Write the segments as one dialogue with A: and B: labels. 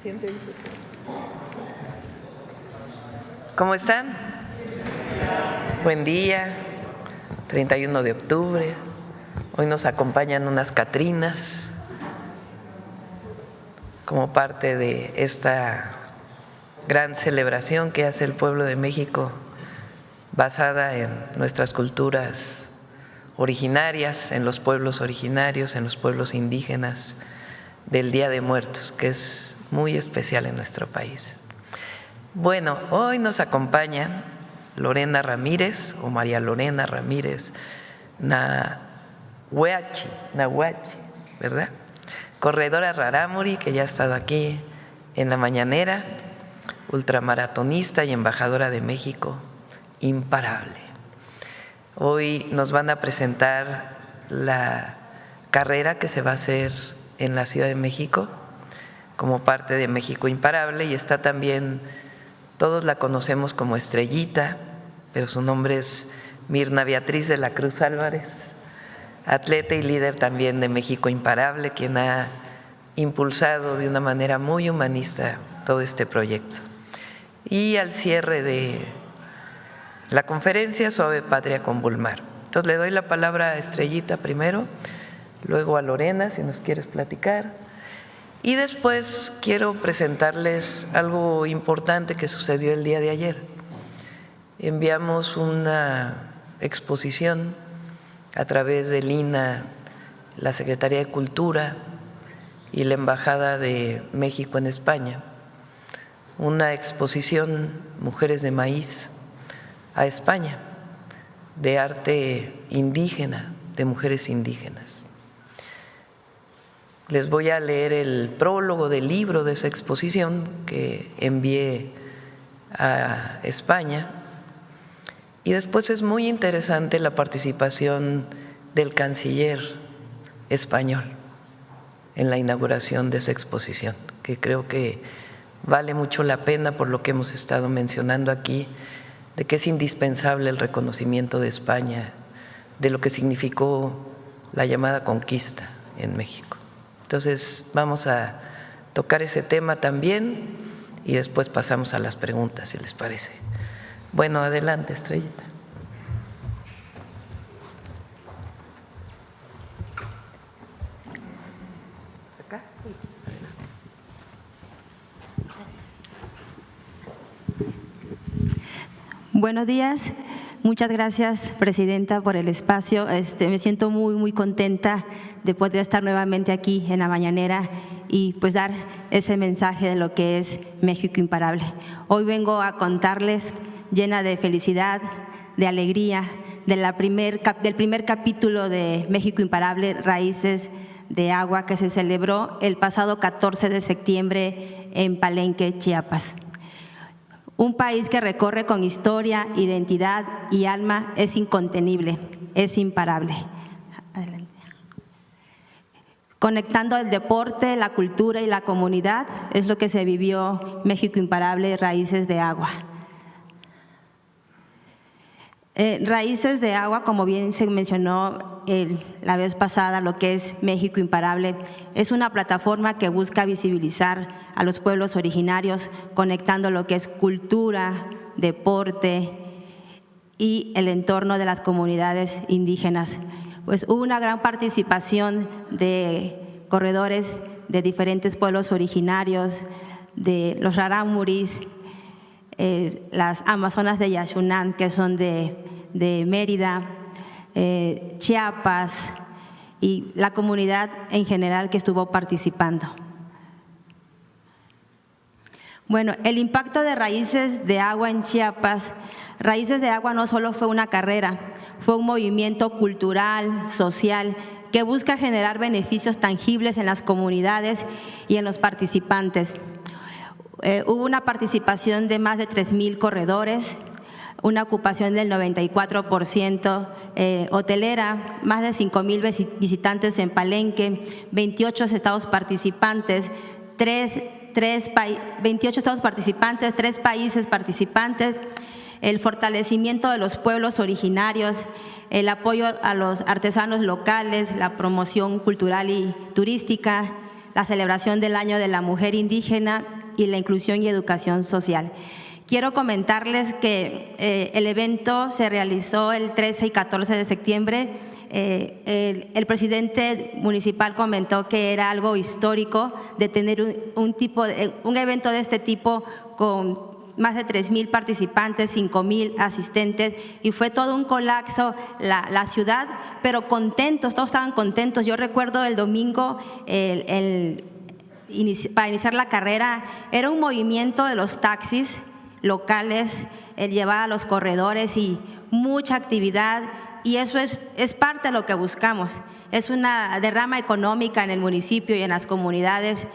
A: Siéntense. ¿Cómo están? Buen día, 31 de octubre. Hoy nos acompañan unas Catrinas como parte de esta gran celebración que hace el pueblo de México basada en nuestras culturas originarias, en los pueblos originarios, en los pueblos indígenas del Día de Muertos, que es muy especial en nuestro país. Bueno, hoy nos acompaña Lorena Ramírez o María Lorena Ramírez Nahuachi, ¿verdad? Corredora rarámuri, que ya ha estado aquí en la mañanera, ultramaratonista y embajadora de México, imparable. Hoy nos van a presentar la carrera que se va a hacer en la Ciudad de México como parte de México Imparable, y está también, todos la conocemos como Estrellita, pero su nombre es Mirna Beatriz de la Cruz Álvarez, atleta y líder también de México Imparable, quien ha impulsado de una manera muy humanista todo este proyecto. Y al cierre de la conferencia, Suave Patria con Bulmar. Entonces le doy la palabra a Estrellita primero, luego a Lorena, si nos quieres platicar. Y después quiero presentarles algo importante que sucedió el día de ayer. Enviamos una exposición a través del INA, la Secretaría de Cultura y la Embajada de México en España, una exposición Mujeres de Maíz a España, de arte indígena, de mujeres indígenas. Les voy a leer el prólogo del libro de esa exposición que envié a España, y después es muy interesante la participación del canciller español en la inauguración de esa exposición, que creo que vale mucho la pena por lo que hemos estado mencionando aquí, de que es indispensable el reconocimiento de España, de lo que significó la llamada conquista en México. Entonces vamos a tocar ese tema también y después pasamos a las preguntas, si les parece. Bueno, adelante, Estrellita. ¿Acá?
B: Buenos días. Muchas gracias, Presidenta, por el espacio. Me siento muy contenta de poder estar nuevamente aquí en la mañanera y pues dar ese mensaje de lo que es México Imparable. Hoy vengo a contarles, llena de felicidad, de alegría, del primer capítulo de México Imparable, Raíces de Agua, que se celebró el pasado 14 de septiembre en Palenque, Chiapas. Un país que recorre con historia, identidad y alma, es incontenible, es imparable. Adelante. Conectando el deporte, la cultura y la comunidad, es lo que se vivió México Imparable, Raíces de Agua. Raíces de Agua, como bien se mencionó la vez pasada, lo que es México Imparable, es una plataforma que busca visibilizar a los pueblos originarios, conectando lo que es cultura, deporte y el entorno de las comunidades indígenas. Pues hubo una gran participación de corredores de diferentes pueblos originarios, de los rarámuris, las amazonas de Yaxunán, que son de Mérida, Chiapas, y la comunidad en general que estuvo participando. Bueno, el impacto de Raíces de Agua en Chiapas. Raíces de Agua no solo fue una carrera, fue un movimiento cultural, social, que busca generar beneficios tangibles en las comunidades y en los participantes. Hubo una participación de más de 3,000 corredores, una ocupación del 94%, hotelera, más de 5,000 visitantes en Palenque, 28 estados participantes, 28 estados participantes, 3 países participantes, el fortalecimiento de los pueblos originarios, el apoyo a los artesanos locales, la promoción cultural y turística, la celebración del Año de la Mujer Indígena y la inclusión y educación social. Quiero comentarles que el evento se realizó el 13 y 14 de septiembre. El presidente municipal comentó que era algo histórico de tener un evento de este tipo con más de 3,000 participantes, 5,000 asistentes, y fue todo un colapso la ciudad, pero contentos, todos estaban contentos. Yo recuerdo el domingo, para iniciar la carrera, era un movimiento de los taxis locales, el llevar a los corredores y mucha actividad, y eso es parte de lo que buscamos. Es una derrama económica en el municipio y en las comunidades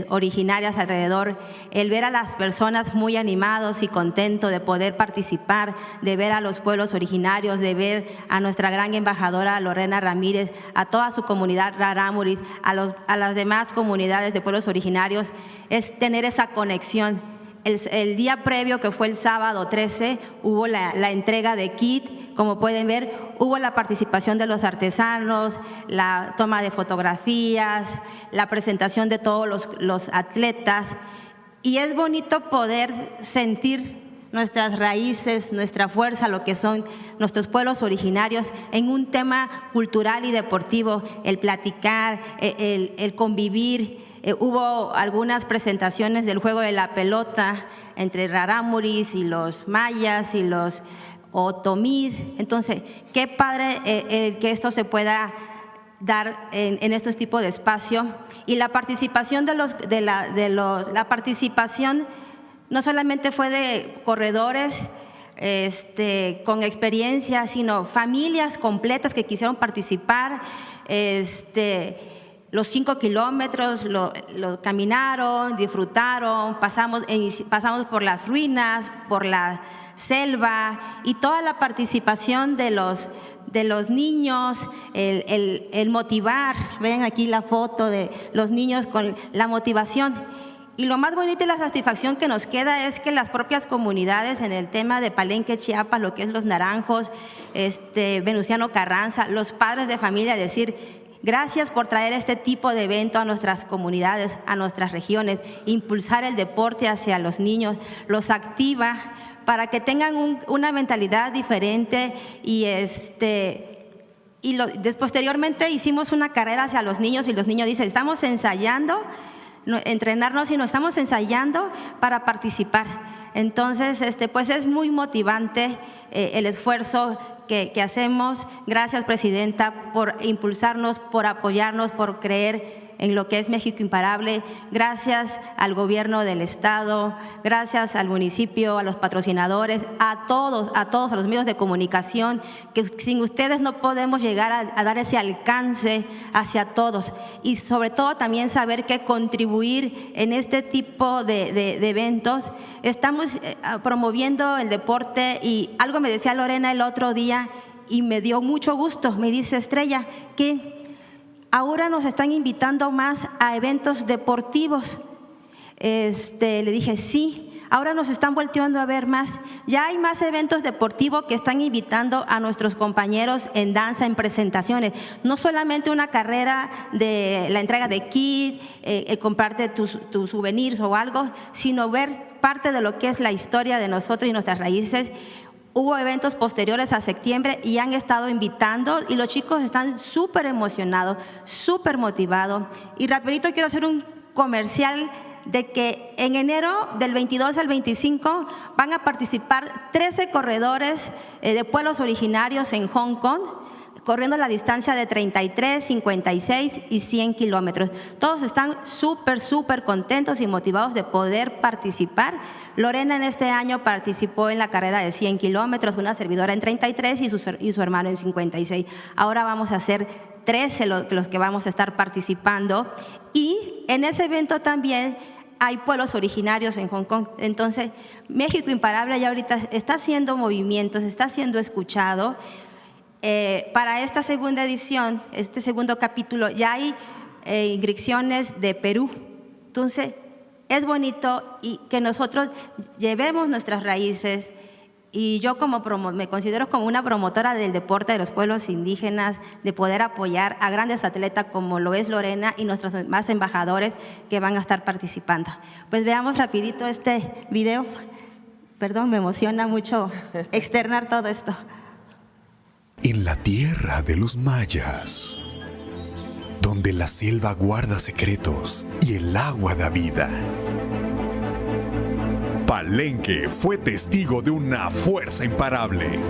B: originarias alrededor, el ver a las personas muy animados y contentos de poder participar, de ver a los pueblos originarios, de ver a nuestra gran embajadora Lorena Ramírez, a toda su comunidad rarámuris, a las demás comunidades de pueblos originarios, es tener esa conexión. El día previo, que fue el sábado 13, hubo la entrega de kit. Como pueden ver, hubo la participación de los artesanos, la toma de fotografías, la presentación de todos los atletas. Y es bonito poder sentir nuestras raíces, nuestra fuerza, lo que son nuestros pueblos originarios en un tema cultural y deportivo, el platicar, el convivir. Hubo algunas presentaciones del juego de la pelota entre rarámuris y los mayas y los otomís. Entonces, qué padre que esto se pueda dar en estos tipos de espacio. Y la participación la participación no solamente fue de corredores con experiencia, sino familias completas que quisieron participar. Los 5 kilómetros lo caminaron, disfrutaron, pasamos por las ruinas, por la selva, y toda la participación de los niños, el motivar. Ven aquí la foto de los niños con la motivación. Y lo más bonito y la satisfacción que nos queda es que las propias comunidades en el tema de Palenque, Chiapas, lo que es Los Naranjos, Venustiano Carranza, los padres de familia, decir: gracias por traer este tipo de evento a nuestras comunidades, a nuestras regiones, impulsar el deporte hacia los niños, los activa para que tengan una mentalidad diferente. Y posteriormente hicimos una carrera hacia los niños, y los niños dicen: estamos ensayando, entrenarnos, y no estamos ensayando para participar. Entonces, pues es muy motivante el esfuerzo que hacemos. Gracias, Presidenta, por impulsarnos, por apoyarnos, por creer en lo que es México Imparable. Gracias al gobierno del estado, gracias al municipio, a los patrocinadores, a todos, a los medios de comunicación, que sin ustedes no podemos llegar a dar ese alcance hacia todos. Y sobre todo también saber que contribuir en este tipo de eventos. Estamos promoviendo el deporte, y algo me decía Lorena el otro día y me dio mucho gusto. Me dice: Estrella, que ahora nos están invitando más a eventos deportivos. Le dije: sí, ahora nos están volteando a ver más. Ya hay más eventos deportivos que están invitando a nuestros compañeros en danza, en presentaciones. No solamente una carrera de la entrega de kit, el comprarte tus souvenirs o algo, sino ver parte de lo que es la historia de nosotros y nuestras raíces. Hubo eventos posteriores a septiembre y han estado invitando, y los chicos están súper emocionados, súper motivados. Y rapidito quiero hacer un comercial de que en enero del 22 al 25 van a participar 13 corredores de pueblos originarios en Hong Kong, corriendo la distancia de 33, 56 y 100 kilómetros. Todos están súper contentos y motivados de poder participar. Lorena en este año participó en la carrera de 100 kilómetros, una servidora en 33 y su hermano en 56. Ahora vamos a ser 13 los que vamos a estar participando, y en ese evento también hay pueblos originarios en Hong Kong. Entonces, México Imparable ya ahorita está haciendo movimientos, está siendo escuchado. Para esta segunda edición, este segundo capítulo, ya hay inscripciones de Perú. Entonces, es bonito y que nosotros llevemos nuestras raíces Y yo me considero como una promotora del deporte de los pueblos indígenas, de poder apoyar a grandes atletas como lo es Lorena y nuestros demás embajadores que van a estar participando. Pues veamos rapidito este video. Perdón, me emociona mucho externar todo esto.
C: En la tierra de los mayas, donde la selva guarda secretos y el agua da vida, Palenque fue testigo de una fuerza imparable.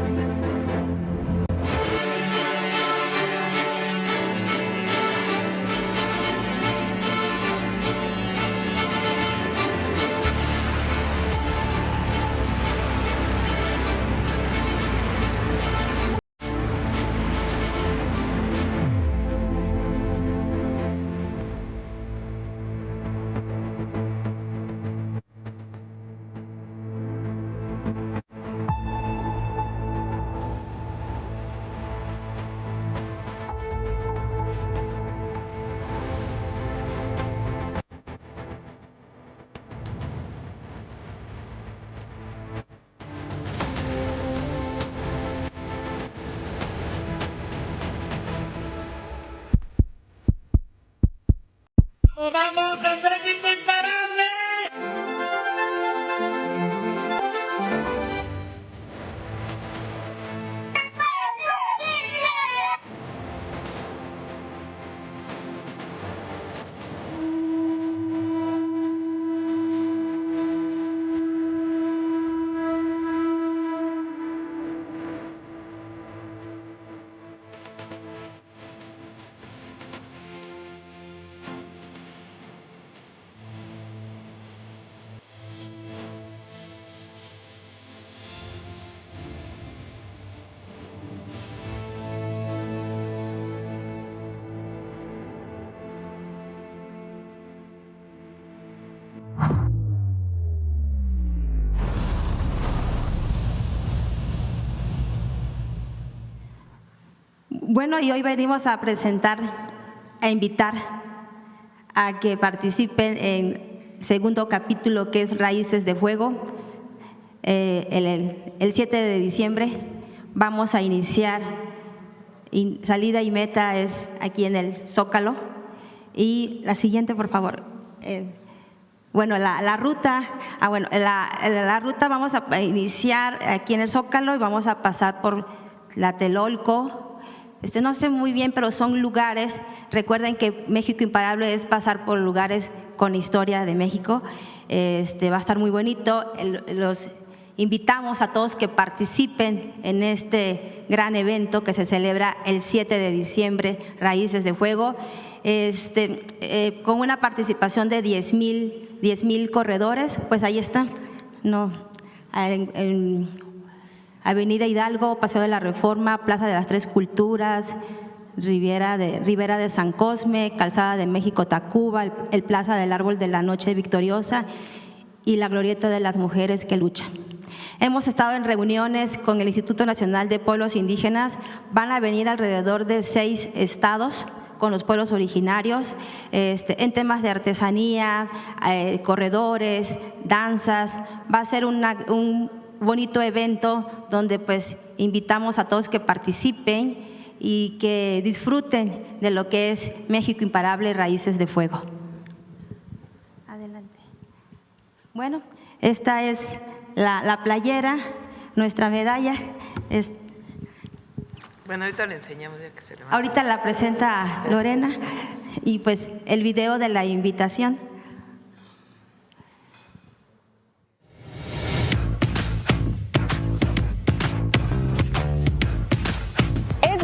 D: ¡Vamos a México imparable!
B: Bueno, y hoy venimos a presentar, a invitar a que participen en el segundo capítulo, que es Raíces de Fuego. El 7 de diciembre vamos a iniciar, y salida y meta es aquí en el Zócalo. Y la siguiente, por favor. Bueno, la ruta vamos a iniciar aquí en el Zócalo y vamos a pasar por Tlatelolco. No sé muy bien, pero son lugares. Recuerden que México Imparable es pasar por lugares con historia de México. Va a estar muy bonito. Los invitamos a todos que participen en este gran evento que se celebra el 7 de diciembre, Raíces de Fuego, con una participación de 10,000 corredores. Pues ahí están, en Avenida Hidalgo, Paseo de la Reforma, Plaza de las Tres Culturas, Ribera de San Cosme, Calzada de México, Tacuba, el Plaza del Árbol de la Noche Victoriosa y la Glorieta de las Mujeres que Luchan. Hemos estado en reuniones con el Instituto Nacional de Pueblos Indígenas. Van a venir alrededor de 6 estados con los pueblos originarios, en temas de artesanía, corredores, danzas. Va a ser un bonito evento donde pues invitamos a todos que participen y que disfruten de lo que es México Imparable, Raíces de Fuego. Adelante. Bueno, esta es la playera, nuestra medalla.
A: Bueno, ahorita le enseñamos ya que se levanta.
B: Ahorita la presenta Lorena y pues el video de la invitación.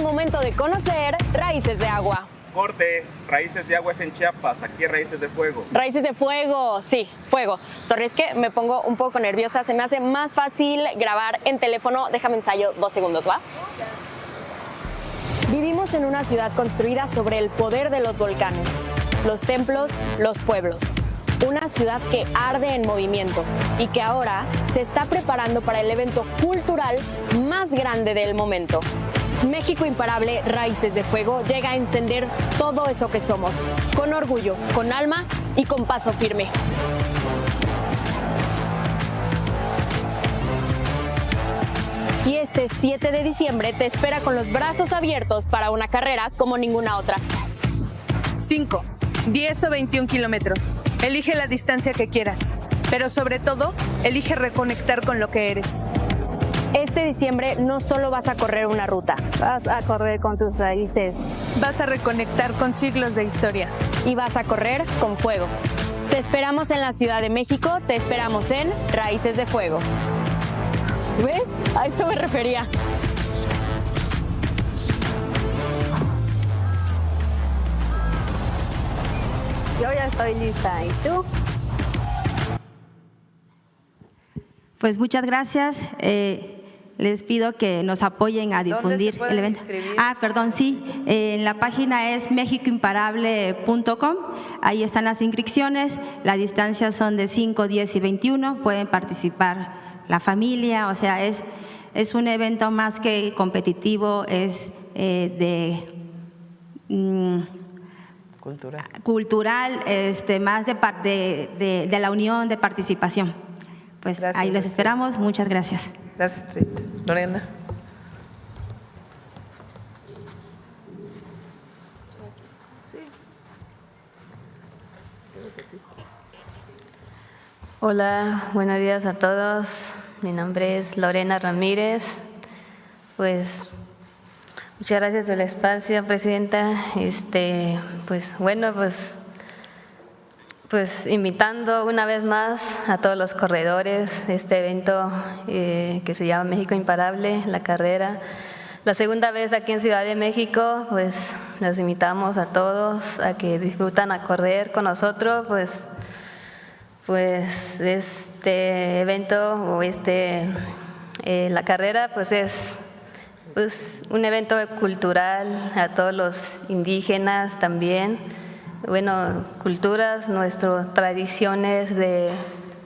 E: Momento de conocer Raíces de Agua.
F: Corte, Raíces de Agua es en Chiapas, aquí Raíces de Fuego.
E: Raíces de Fuego, sí, fuego. Sorry, es que me pongo un poco nerviosa, se me hace más fácil grabar en teléfono. Déjame ensayo 2 segundos, ¿va? Vivimos en una ciudad construida sobre el poder de los volcanes, los templos, los pueblos. Una ciudad que arde en movimiento y que ahora se está preparando para el evento cultural más grande del momento. México Imparable, Raíces de Fuego llega a encender todo eso que somos, con orgullo, con alma y con paso firme. Y este 7 de diciembre te espera con los brazos abiertos para una carrera como ninguna otra.
G: 5, 10 o 21 kilómetros. Elige la distancia que quieras, pero sobre todo, elige reconectar con lo que eres.
E: Este diciembre no solo vas a correr una ruta,
H: vas a correr con tus raíces.
G: Vas a reconectar con siglos de historia.
E: Y vas a correr con fuego. Te esperamos en la Ciudad de México, te esperamos en Raíces de Fuego. ¿Ves? A esto me refería.
H: Yo ya estoy lista, ¿y tú?
B: Pues muchas gracias. Les pido que nos apoyen a difundir el evento. En la página es mexicoimparable.com. Ahí están las inscripciones. Las distancias son de 5, 10 y 21. Pueden participar la familia. O sea, es un evento más que competitivo, es cultural, más de la unión, de participación. Pues gracias, ahí les esperamos. Muchas gracias.
A: Gracias, Trita. Lorena.
I: Hola, buenos días a todos. Mi nombre es Lorena Ramírez. Pues muchas gracias por el espacio, presidenta. Pues invitando una vez más a todos los corredores de este evento que se llama México Imparable, la carrera. La segunda vez aquí en Ciudad de México, pues los invitamos a todos a que disfrutan a correr con nosotros, pues este evento o la carrera pues es un evento cultural a todos los indígenas también. Bueno, culturas, nuestras tradiciones de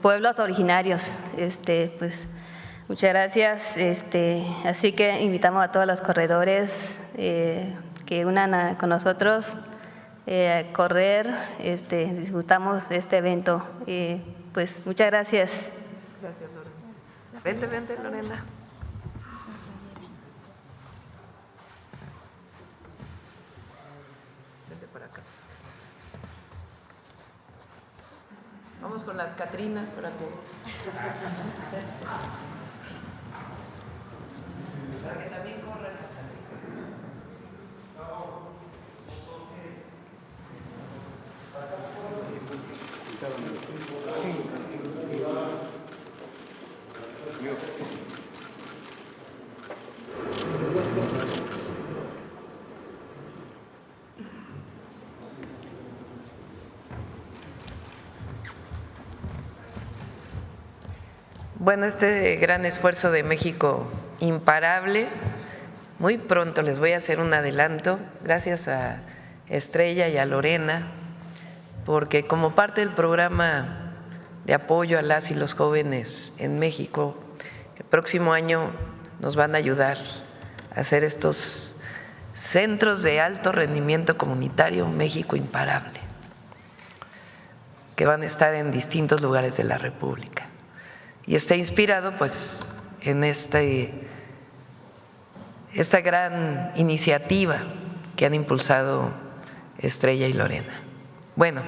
I: pueblos originarios. Pues muchas gracias. Así que invitamos a todos los corredores que unan con nosotros a correr. Disfrutamos de este evento. Pues muchas gracias.
A: Gracias, Lorena. Vente, Lorena. Vamos con las Catrinas para que también corran. Bueno, este gran esfuerzo de México Imparable, muy pronto les voy a hacer un adelanto, gracias a Estrella y a Lorena, porque como parte del programa de apoyo a las y los jóvenes en México, el próximo año nos van a ayudar a hacer estos centros de alto rendimiento comunitario México Imparable, que van a estar en distintos lugares de la República. Y está inspirado pues en esta gran iniciativa que han impulsado Estrella y Lorena. Bueno,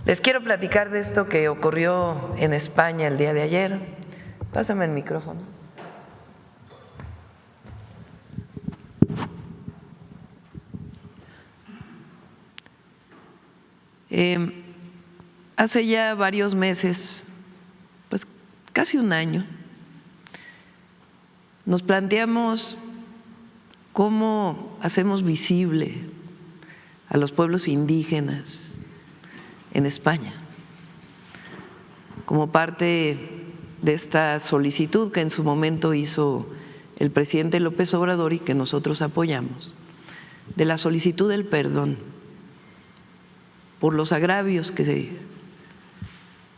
A: les quiero platicar de esto que ocurrió en España el día de ayer. Pásame el micrófono. Hace ya varios meses, pues casi un año, nos planteamos cómo hacemos visible a los pueblos indígenas en España, como parte de esta solicitud que en su momento hizo el presidente López Obrador y que nosotros apoyamos, de la solicitud del perdón por los agravios que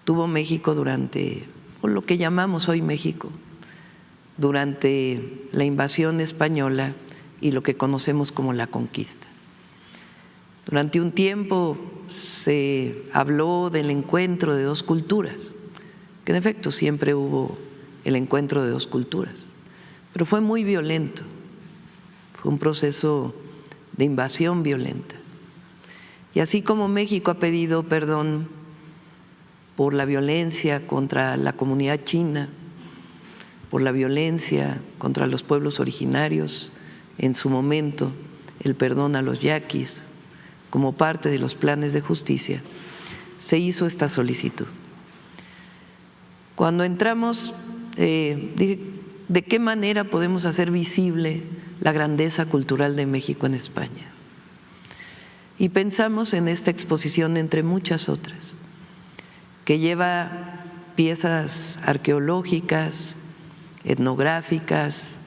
A: tuvo México durante, o lo que llamamos hoy México, durante la invasión española y lo que conocemos como la conquista. Durante un tiempo se habló del encuentro de dos culturas, que en efecto siempre hubo el encuentro de dos culturas, pero fue muy violento, fue un proceso de invasión violenta. Y así como México ha pedido perdón por la violencia contra la comunidad china, por la violencia contra los pueblos originarios, en su momento el perdón a los yaquis, como parte de los planes de justicia, se hizo esta solicitud. Cuando entramos, dije, ¿de qué manera podemos hacer visible la grandeza cultural de México en España? Y pensamos en esta exposición, entre muchas otras, que lleva piezas arqueológicas, etnográficas,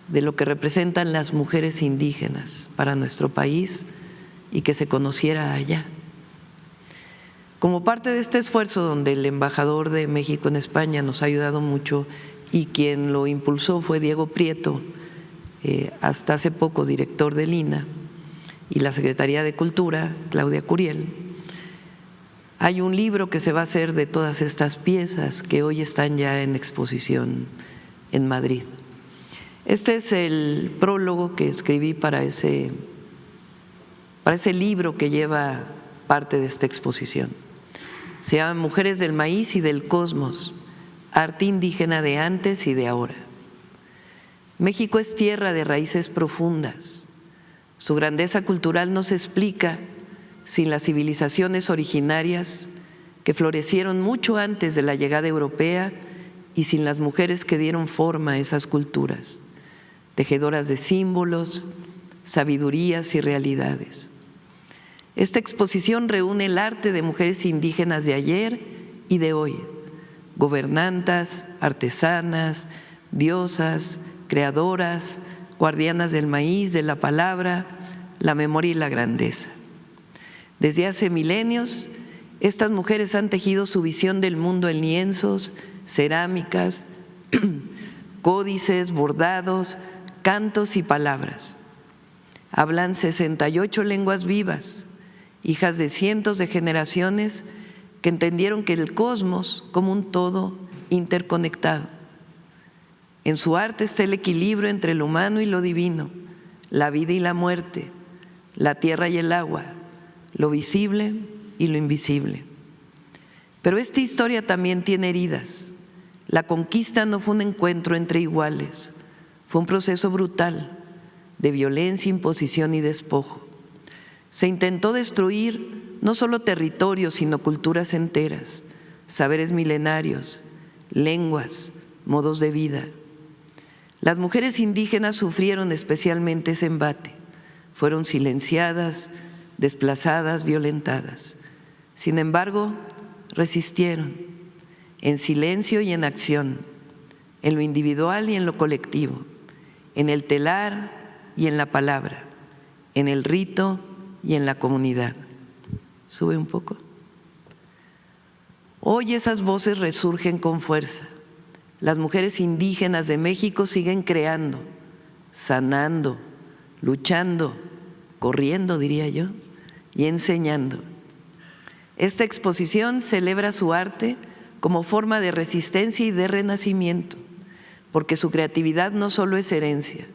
A: de lo que representan las mujeres indígenas para nuestro país y que se conociera allá. Como parte de este esfuerzo, donde el embajador de México en España nos ha ayudado mucho y quien lo impulsó fue Diego Prieto, hasta hace poco director del INAH, y la Secretaría de Cultura, Claudia Curiel, hay un libro que se va a hacer de todas estas piezas que hoy están ya en exposición en Madrid. Este es el prólogo que escribí para ese libro que lleva parte de esta exposición. Se llama Mujeres del Maíz y del Cosmos, arte indígena de antes y de ahora. México es tierra de raíces profundas. Su grandeza cultural no se explica sin las civilizaciones originarias que florecieron mucho antes de la llegada europea y sin las mujeres que dieron forma a esas culturas, tejedoras de símbolos, sabidurías y realidades. Esta exposición reúne el arte de mujeres indígenas de ayer y de hoy, gobernantas, artesanas, diosas, creadoras, guardianas del maíz, de la palabra, la memoria y la grandeza. Desde hace milenios, estas mujeres han tejido su visión del mundo en lienzos, cerámicas, códices, bordados, cantos y palabras. Hablan 68 lenguas vivas, hijas de cientos de generaciones que entendieron que el cosmos como un todo interconectado. En su arte está el equilibrio entre lo humano y lo divino, la vida y la muerte, la tierra y el agua, lo visible y lo invisible. Pero esta historia también tiene heridas. La conquista no fue un encuentro entre iguales, fue un proceso brutal de violencia, imposición y despojo. Se intentó destruir no solo territorios, sino culturas enteras, saberes milenarios, lenguas, modos de vida. Las mujeres indígenas sufrieron especialmente ese embate, fueron silenciadas, desplazadas, violentadas. Sin embargo, resistieron en silencio y en acción, en lo individual y en lo colectivo, en el telar y en la palabra, en el rito y en la comunidad. Sube un poco. Hoy esas voces resurgen con fuerza. Las mujeres indígenas de México siguen creando, sanando, luchando, corriendo, diría yo, y enseñando. Esta exposición celebra su arte como forma de resistencia y de renacimiento, porque su creatividad no solo es herencia,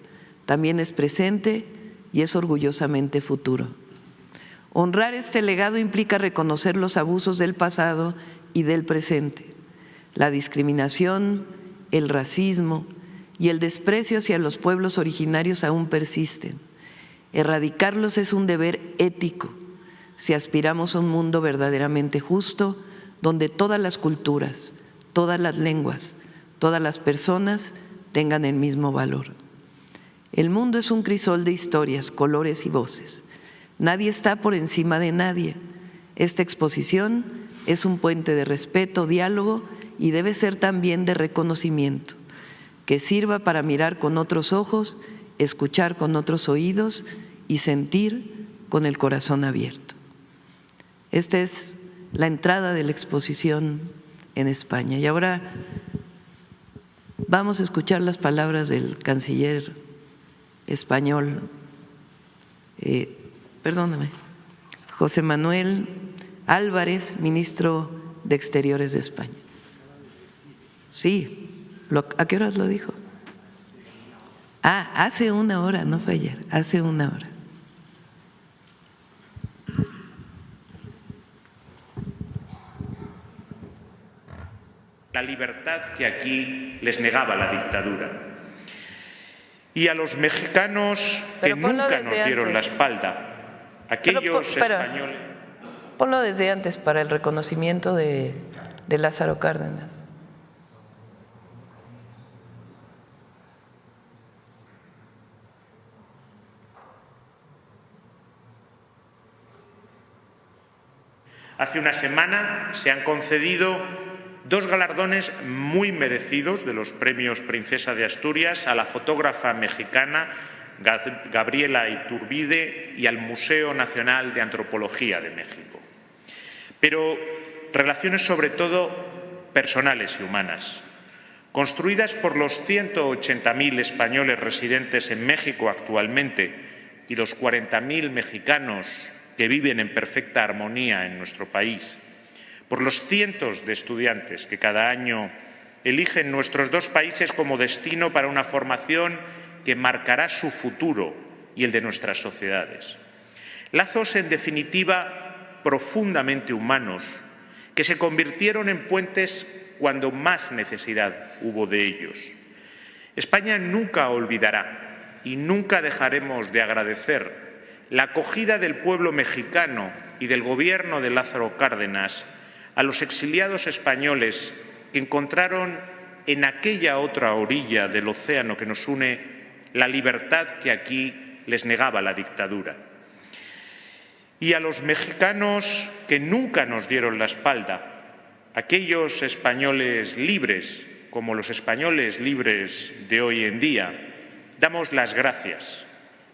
A: también es presente y es orgullosamente futuro. Honrar este legado implica reconocer los abusos del pasado y del presente, la discriminación, el racismo y el desprecio hacia los pueblos originarios aún persisten. Erradicarlos es un deber ético si aspiramos a un mundo verdaderamente justo, donde todas las culturas, todas las lenguas, todas las personas tengan el mismo valor. El mundo es un crisol de historias, colores y voces. Nadie está por encima de nadie. Esta exposición es un puente de respeto, diálogo y debe ser también de reconocimiento, que sirva para mirar con otros ojos, escuchar con otros oídos y sentir con el corazón abierto. Esta es la entrada de la exposición en España. Y ahora vamos a escuchar las palabras del canciller español, José Manuel Álvarez, ministro de Exteriores de España. Sí, ¿a qué horas lo dijo? Hace una hora, no fue ayer, hace una hora.
J: La libertad que aquí les negaba la dictadura. Y a los mexicanos que nunca nos dieron la espalda, aquellos españoles…
A: Ponlo desde antes para el reconocimiento de Lázaro Cárdenas.
J: Hace una semana se han concedido 2 galardones muy merecidos de los premios Princesa de Asturias a la fotógrafa mexicana Gabriela Iturbide y al Museo Nacional de Antropología de México. Pero relaciones sobre todo personales y humanas, construidas por los 180.000 españoles residentes en México actualmente y los 40.000 mexicanos que viven en perfecta armonía en nuestro país, por los cientos de estudiantes que cada año eligen nuestros 2 países como destino para una formación que marcará su futuro y el de nuestras sociedades. Lazos, en definitiva, profundamente humanos, que se convirtieron en puentes cuando más necesidad hubo de ellos. España nunca olvidará y nunca dejaremos de agradecer la acogida del pueblo mexicano y del gobierno de Lázaro Cárdenas a los exiliados españoles que encontraron en aquella otra orilla del océano que nos une la libertad que aquí les negaba la dictadura. Y a los mexicanos que nunca nos dieron la espalda, aquellos españoles libres, como los españoles libres de hoy en día, damos las gracias.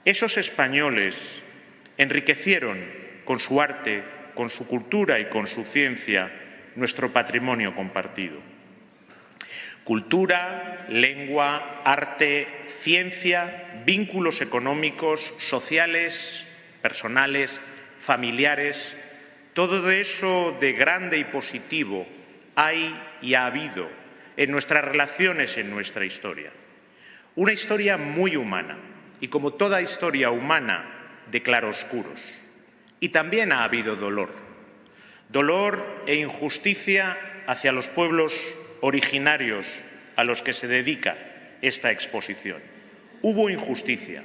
J: Esos españoles enriquecieron con su arte, con su cultura y con su ciencia nuestro patrimonio compartido. Cultura, lengua, arte, ciencia, vínculos económicos, sociales, personales, familiares, todo eso de grande y positivo hay y ha habido en nuestras relaciones, en nuestra historia. Una historia muy humana y, como toda historia humana, de claroscuros. Y también ha habido dolor. Dolor e injusticia hacia los pueblos originarios a los que se dedica esta exposición. Hubo injusticia.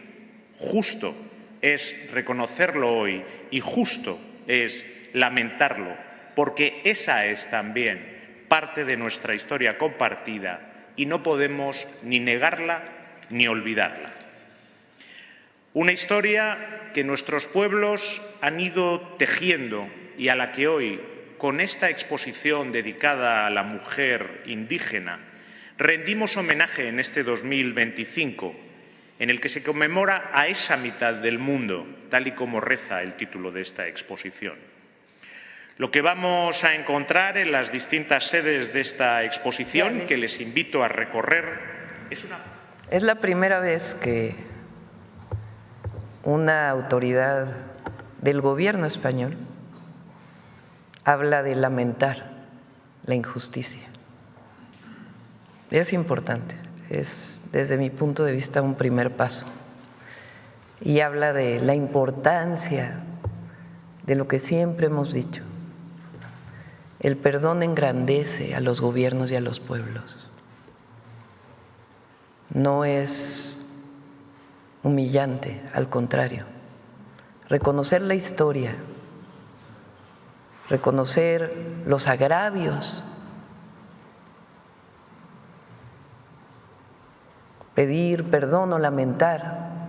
J: Justo es reconocerlo hoy y justo es lamentarlo, porque esa es también parte de nuestra historia compartida y no podemos ni negarla ni olvidarla. Una historia que nuestros pueblos han ido tejiendo y a la que hoy, con esta exposición dedicada a la mujer indígena, rendimos homenaje en este 2025, en el que se conmemora a esa mitad del mundo, tal y como reza el título de esta exposición. Lo que vamos a encontrar en las distintas sedes de esta exposición, que les invito a recorrer,
A: es la primera vez que una autoridad del gobierno español habla de lamentar la injusticia. Es importante, es desde mi punto de vista un primer paso y habla de la importancia de lo que siempre hemos dicho. El perdón engrandece a los gobiernos y a los pueblos. No es humillante, al contrario. Reconocer la historia, reconocer los agravios, pedir perdón o lamentar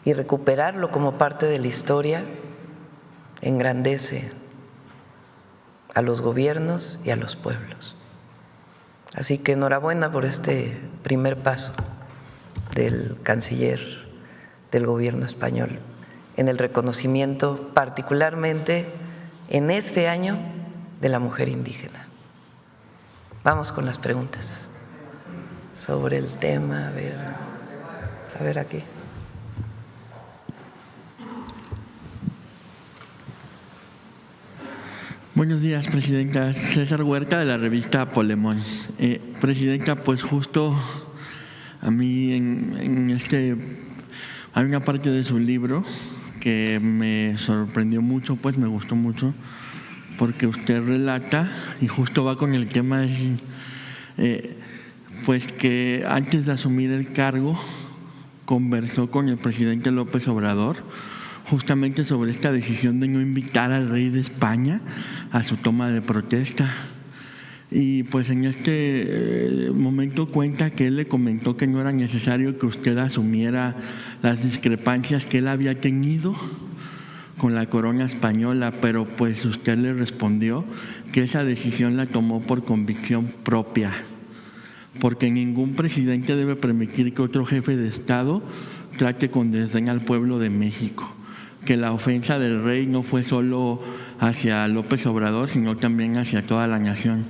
A: y recuperarlo como parte de la historia, engrandece a los gobiernos y a los pueblos. Así que enhorabuena por este primer paso del canciller del gobierno español en el reconocimiento, particularmente en este año, de la mujer indígena. Vamos con las preguntas sobre el tema. A ver aquí.
K: Buenos días, Presidenta. César Huerta, de la revista Polemón. Presidenta, pues justo A mí hay una parte de su libro que me sorprendió mucho, pues me gustó mucho, porque usted relata, y justo va con el tema, pues que antes de asumir el cargo conversó con el presidente López Obrador justamente sobre esta decisión de no invitar al rey de España a su toma de protesta. Y pues en este momento cuenta que él le comentó que no era necesario que usted asumiera las discrepancias que él había tenido con la corona española, pero pues usted le respondió que esa decisión la tomó por convicción propia, porque ningún presidente debe permitir que otro jefe de Estado trate con desdén al pueblo de México, que la ofensa del rey no fue solo hacia López Obrador, sino también hacia toda la nación.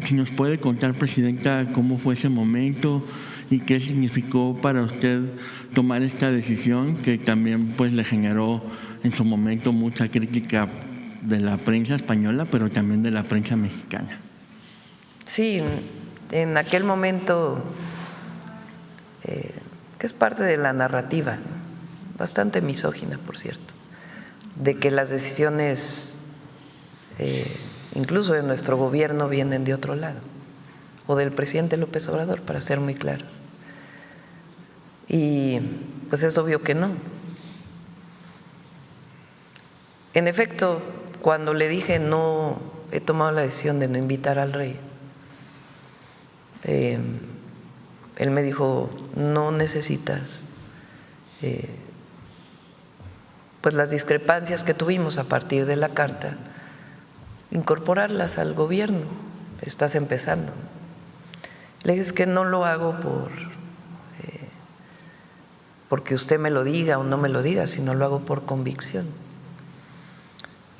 K: Si nos puede contar, Presidenta, cómo fue ese momento y qué significó para usted tomar esta decisión, que también pues le generó en su momento mucha crítica de la prensa española, pero también de la prensa mexicana.
A: Sí, en aquel momento, que es parte de la narrativa, bastante misógina, por cierto, de que las decisiones, incluso de nuestro gobierno, vienen de otro lado, o del presidente López Obrador, para ser muy claros. Y pues es obvio que no. En efecto, cuando le dije no, he tomado la decisión de no invitar al rey, él me dijo, no necesitas pues las discrepancias que tuvimos a partir de la carta, incorporarlas al gobierno, estás empezando. Le dije, es que no lo hago porque usted me lo diga o no me lo diga, sino lo hago por convicción.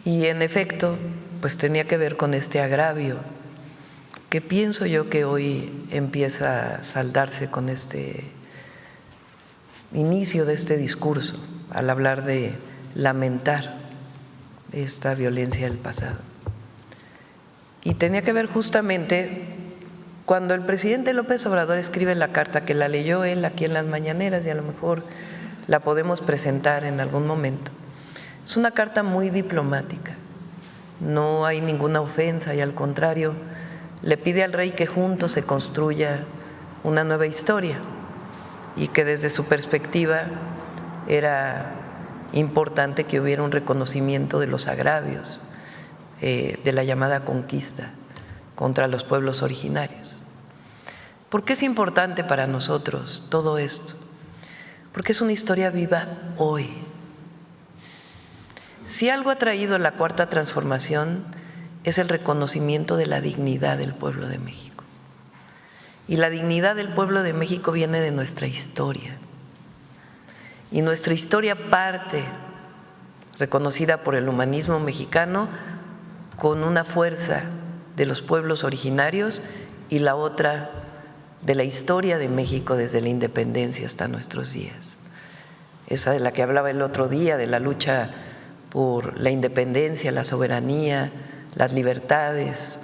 A: Y en efecto, pues tenía que ver con este agravio que pienso yo que hoy empieza a saldarse con este inicio de este discurso, al hablar de lamentar esta violencia del pasado. Y tenía que ver justamente cuando el presidente López Obrador escribe la carta, que la leyó él aquí en las mañaneras y a lo mejor la podemos presentar en algún momento. Es una carta muy diplomática, no hay ninguna ofensa y al contrario, le pide al rey que juntos se construya una nueva historia y que desde su perspectiva era importante que hubiera un reconocimiento de los agravios de la llamada conquista contra los pueblos originarios. ¿Por qué es importante para nosotros todo esto? Porque es una historia viva hoy. Si algo ha traído la Cuarta Transformación es el reconocimiento de la dignidad del pueblo de México. Y la dignidad del pueblo de México viene de nuestra historia. Y nuestra historia parte, reconocida por el humanismo mexicano, con una fuerza de los pueblos originarios y la otra de la historia de México desde la independencia hasta nuestros días. Esa de la que hablaba el otro día, de la lucha por la independencia, la soberanía, las libertades,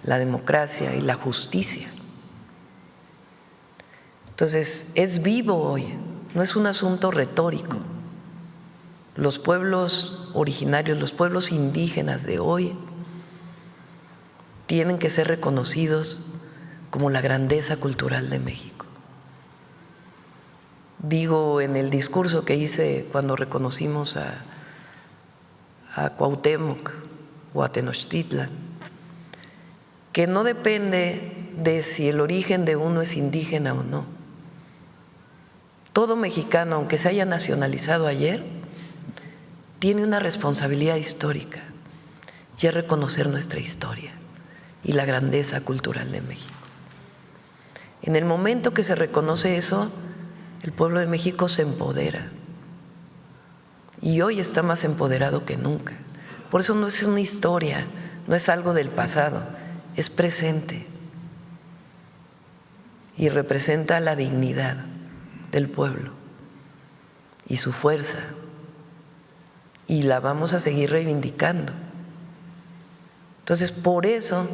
A: la democracia y la justicia. Entonces, es vivo hoy, no es un asunto retórico. Los pueblos originarios, los pueblos indígenas de hoy tienen que ser reconocidos como la grandeza cultural de México. Digo en el discurso que hice cuando reconocimos a Cuauhtémoc o a Tenochtitlan, que no depende de si el origen de uno es indígena o no. Todo mexicano, aunque se haya nacionalizado ayer, tiene una responsabilidad histórica y es reconocer nuestra historia y la grandeza cultural de México. En el momento que se reconoce eso, el pueblo de México se empodera y hoy está más empoderado que nunca. Por eso no es una historia, no es algo del pasado, es presente y representa la dignidad del pueblo y su fuerza, y la vamos a seguir reivindicando. Entonces, por eso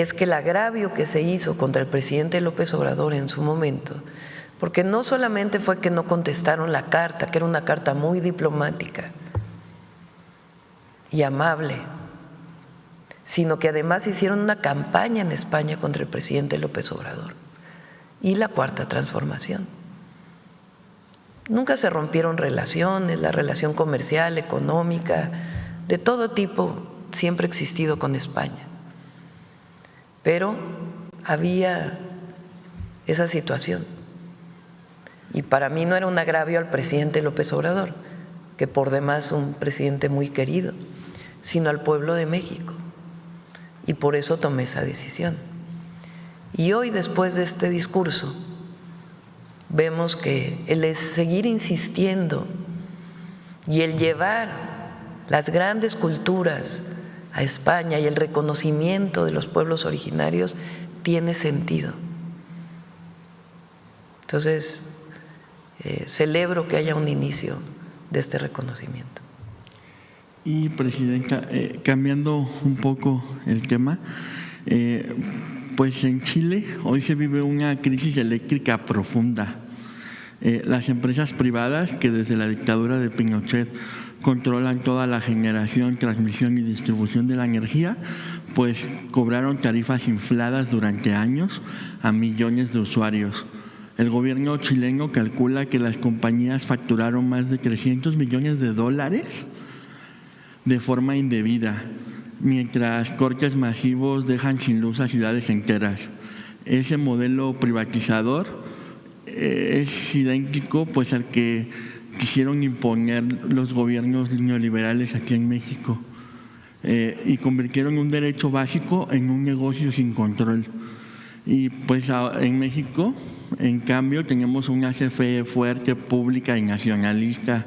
A: es que el agravio que se hizo contra el presidente López Obrador en su momento, porque no solamente fue que no contestaron la carta, que era una carta muy diplomática y amable, sino que además hicieron una campaña en España contra el presidente López Obrador y la Cuarta Transformación. Nunca se rompieron relaciones, la relación comercial, económica, de todo tipo siempre ha existido con España. Pero había esa situación. Y para mí no era un agravio al presidente López Obrador, que por demás es un presidente muy querido, sino al pueblo de México. Y por eso tomé esa decisión. Y hoy, después de este discurso, vemos que el seguir insistiendo y el llevar las grandes culturas a España y el reconocimiento de los pueblos originarios tiene sentido. Entonces, celebro que haya un inicio de este reconocimiento.
K: Y, Presidenta, cambiando un poco el tema, pues en Chile hoy se vive una crisis eléctrica profunda. Las empresas privadas que desde la dictadura de Pinochet controlan toda la generación, transmisión y distribución de la energía, pues cobraron tarifas infladas durante años a millones de usuarios. El gobierno chileno calcula que las compañías facturaron más de $300 millones de forma indebida, mientras cortes masivos dejan sin luz a ciudades enteras. Ese modelo privatizador es idéntico pues al que quisieron imponer los gobiernos neoliberales aquí en México y convirtieron un derecho básico en un negocio sin control. Y pues en México, en cambio, tenemos una CFE fuerte, pública y nacionalista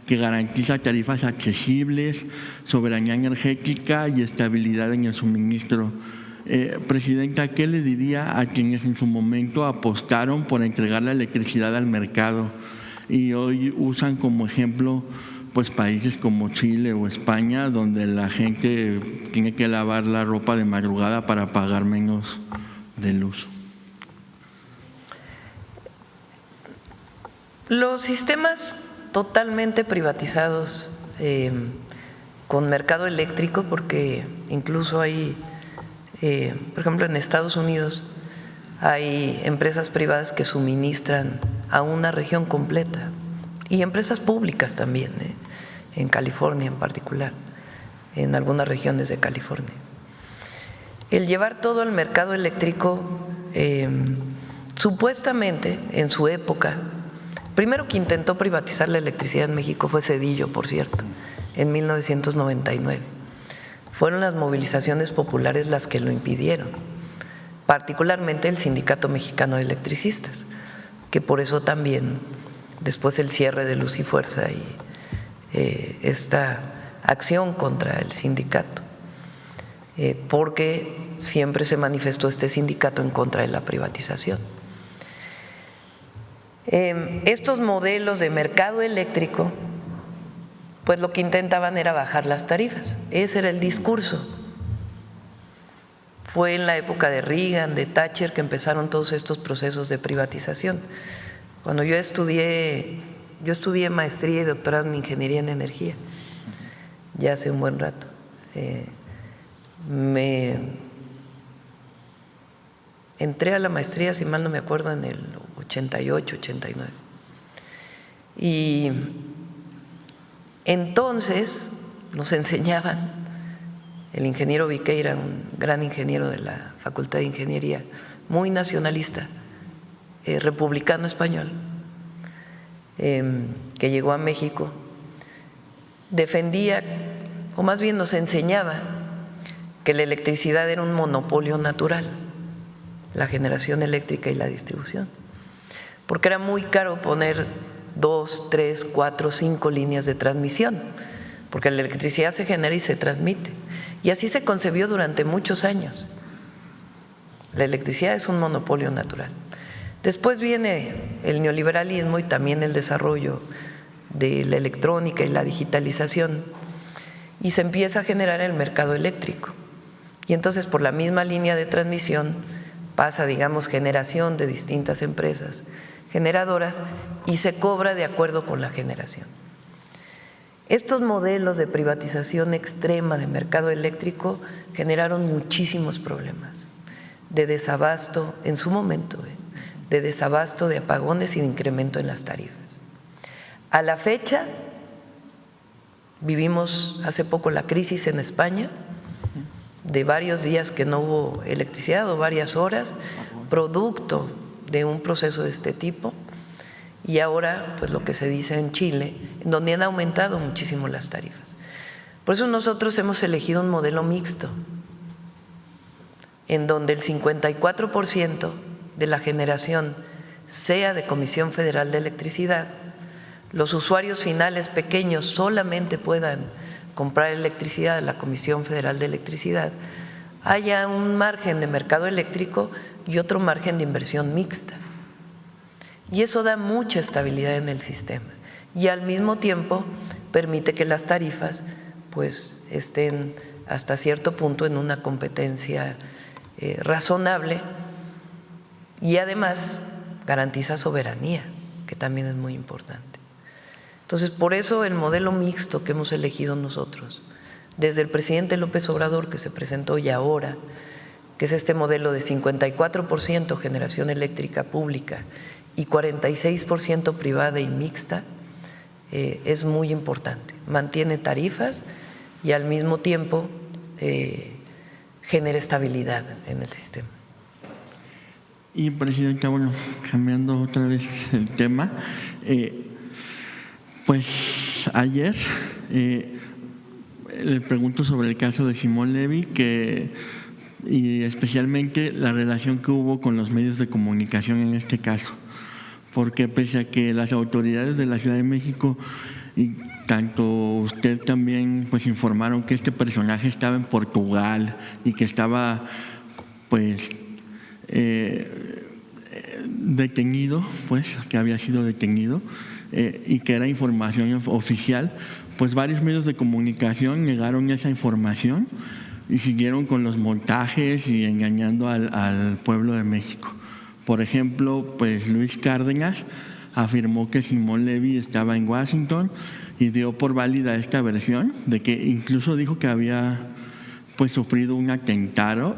K: que garantiza tarifas accesibles, soberanía energética y estabilidad en el suministro. Presidenta, ¿qué le diría a quienes en su momento apostaron por entregar la electricidad al mercado y hoy usan como ejemplo pues países como Chile o España, donde la gente tiene que lavar la ropa de madrugada para pagar menos de luz?
A: Los sistemas totalmente privatizados con mercado eléctrico, porque incluso hay, por ejemplo, en Estados Unidos hay empresas privadas que suministran a una región completa y empresas públicas también, en California en particular, en algunas regiones de California. El llevar todo al mercado eléctrico, supuestamente en su época, primero que intentó privatizar la electricidad en México fue Zedillo, por cierto, en 1999. Fueron las movilizaciones populares las que lo impidieron, particularmente el Sindicato Mexicano de Electricistas, que por eso también después el cierre de Luz y Fuerza y esta acción contra el sindicato, porque siempre se manifestó este sindicato en contra de la privatización. Estos modelos de mercado eléctrico, pues lo que intentaban era bajar las tarifas, ese era el discurso. Fue en la época de Reagan, de Thatcher, que empezaron todos estos procesos de privatización. Cuando yo estudié maestría y doctorado en ingeniería en energía, ya hace un buen rato. Me entré a la maestría, si mal no me acuerdo, en el 88, 89. Y entonces nos enseñaban, el ingeniero Viqueira, un gran ingeniero de la Facultad de Ingeniería, muy nacionalista, republicano español, que llegó a México, defendía, o más bien nos enseñaba, que la electricidad era un monopolio natural, la generación eléctrica y la distribución, porque era muy caro poner 2, 3, 4, 5 líneas de transmisión, porque la electricidad se genera y se transmite. Y así se concebió durante muchos años. La electricidad es un monopolio natural. Después viene el neoliberalismo y también el desarrollo de la electrónica y la digitalización, y se empieza a generar el mercado eléctrico. Y entonces por la misma línea de transmisión pasa, digamos, generación de distintas empresas generadoras y se cobra de acuerdo con la generación. Estos modelos de privatización extrema de mercado eléctrico generaron muchísimos problemas de desabasto en su momento, de desabasto, de apagones y de incremento en las tarifas. A la fecha, vivimos hace poco la crisis en España, de varios días que no hubo electricidad o varias horas, producto de un proceso de este tipo, y ahora pues lo que se dice en Chile, donde han aumentado muchísimo las tarifas. Por eso nosotros hemos elegido un modelo mixto, en donde el 54% de la generación sea de Comisión Federal de Electricidad, los usuarios finales pequeños solamente puedan comprar electricidad de la Comisión Federal de Electricidad, haya un margen de mercado eléctrico y otro margen de inversión mixta. Y eso da mucha estabilidad en el sistema y al mismo tiempo permite que las tarifas pues estén hasta cierto punto en una competencia razonable y además garantiza soberanía, que también es muy importante. Entonces, por eso el modelo mixto que hemos elegido nosotros, desde el presidente López Obrador que se presentó y ahora, que es este modelo de 54% generación eléctrica pública y 46% privada y mixta, es muy importante. Mantiene tarifas y al mismo tiempo genera estabilidad en el sistema.
K: Y, Presidenta, bueno, cambiando otra vez el tema, pues ayer le pregunto sobre el caso de Simón Levy y especialmente la relación que hubo con los medios de comunicación en este caso, porque pese a que las autoridades de la Ciudad de México y tanto usted también pues informaron que este personaje estaba en Portugal y que estaba pues detenido, pues que había sido detenido y que era información oficial, pues varios medios de comunicación negaron esa información y siguieron con los montajes y engañando al pueblo de México. Por ejemplo, pues Luis Cárdenas afirmó que Simón Levy estaba en Washington y dio por válida esta versión, de que incluso dijo que había pues sufrido un atentado,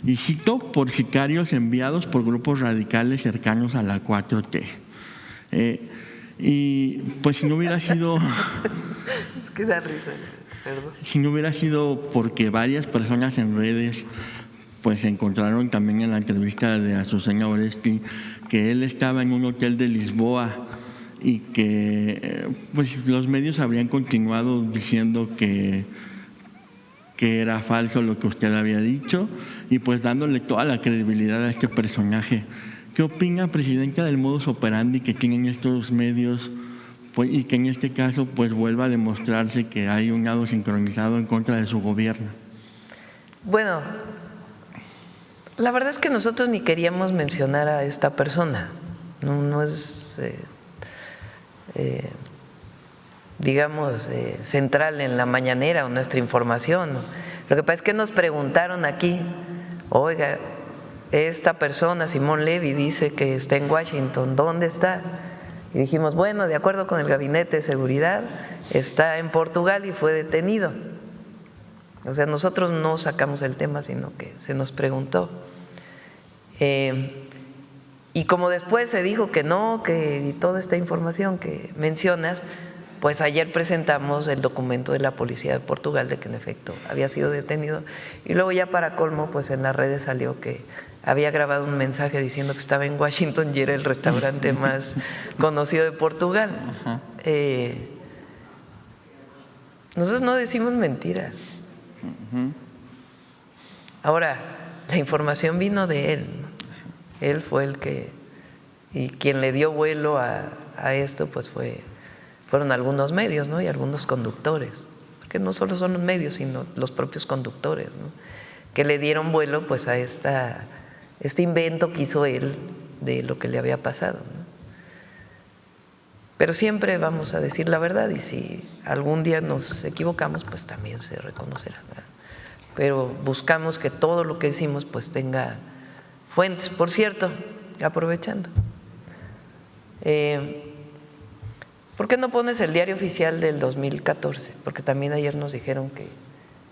K: y cito, por sicarios enviados por grupos radicales cercanos a la 4T. Y pues si no hubiera sido…
A: Es que da risa, perdón.
K: Si no hubiera sido porque varias personas en redes pues encontraron también en la entrevista de Azucena Oresti que él estaba en un hotel de Lisboa y que pues los medios habrían continuado diciendo que era falso lo que usted había dicho y pues dándole toda la credibilidad a este personaje. ¿Qué opina, Presidenta, del modus operandi que tienen estos medios pues, y que en este caso pues vuelva a demostrarse que hay un lado sincronizado en contra de su gobierno?
A: Bueno, la verdad es que nosotros ni queríamos mencionar a esta persona, no es, digamos, central en la mañanera o nuestra información. Lo que pasa es que nos preguntaron aquí, oiga, esta persona, Simón Levy, dice que está en Washington, ¿dónde está? Y dijimos, bueno, de acuerdo con el Gabinete de Seguridad, está en Portugal y fue detenido. O sea, nosotros no sacamos el tema, sino que se nos preguntó. Y como después se dijo que no, que toda esta información que mencionas, pues ayer presentamos el documento de la Policía de Portugal de que en efecto había sido detenido. Y luego ya para colmo, pues en las redes salió que había grabado un mensaje diciendo que estaba en Washington y era el restaurante más conocido de Portugal. Nosotros no decimos mentira. Ahora, la información vino de él, ¿no? Él fue el que, y quien le dio vuelo a esto, pues fueron algunos medios, ¿no? Y algunos conductores, porque no solo son los medios, sino los propios conductores, ¿no? Que le dieron vuelo pues a este invento que hizo él de lo que le había pasado, ¿no? Pero siempre vamos a decir la verdad y si algún día nos equivocamos, pues también se reconocerá, ¿verdad? pero buscamos que todo lo que decimos pues tenga fuentes. Por cierto, aprovechando, ¿por qué no pones el diario oficial del 2014? Porque también ayer nos dijeron que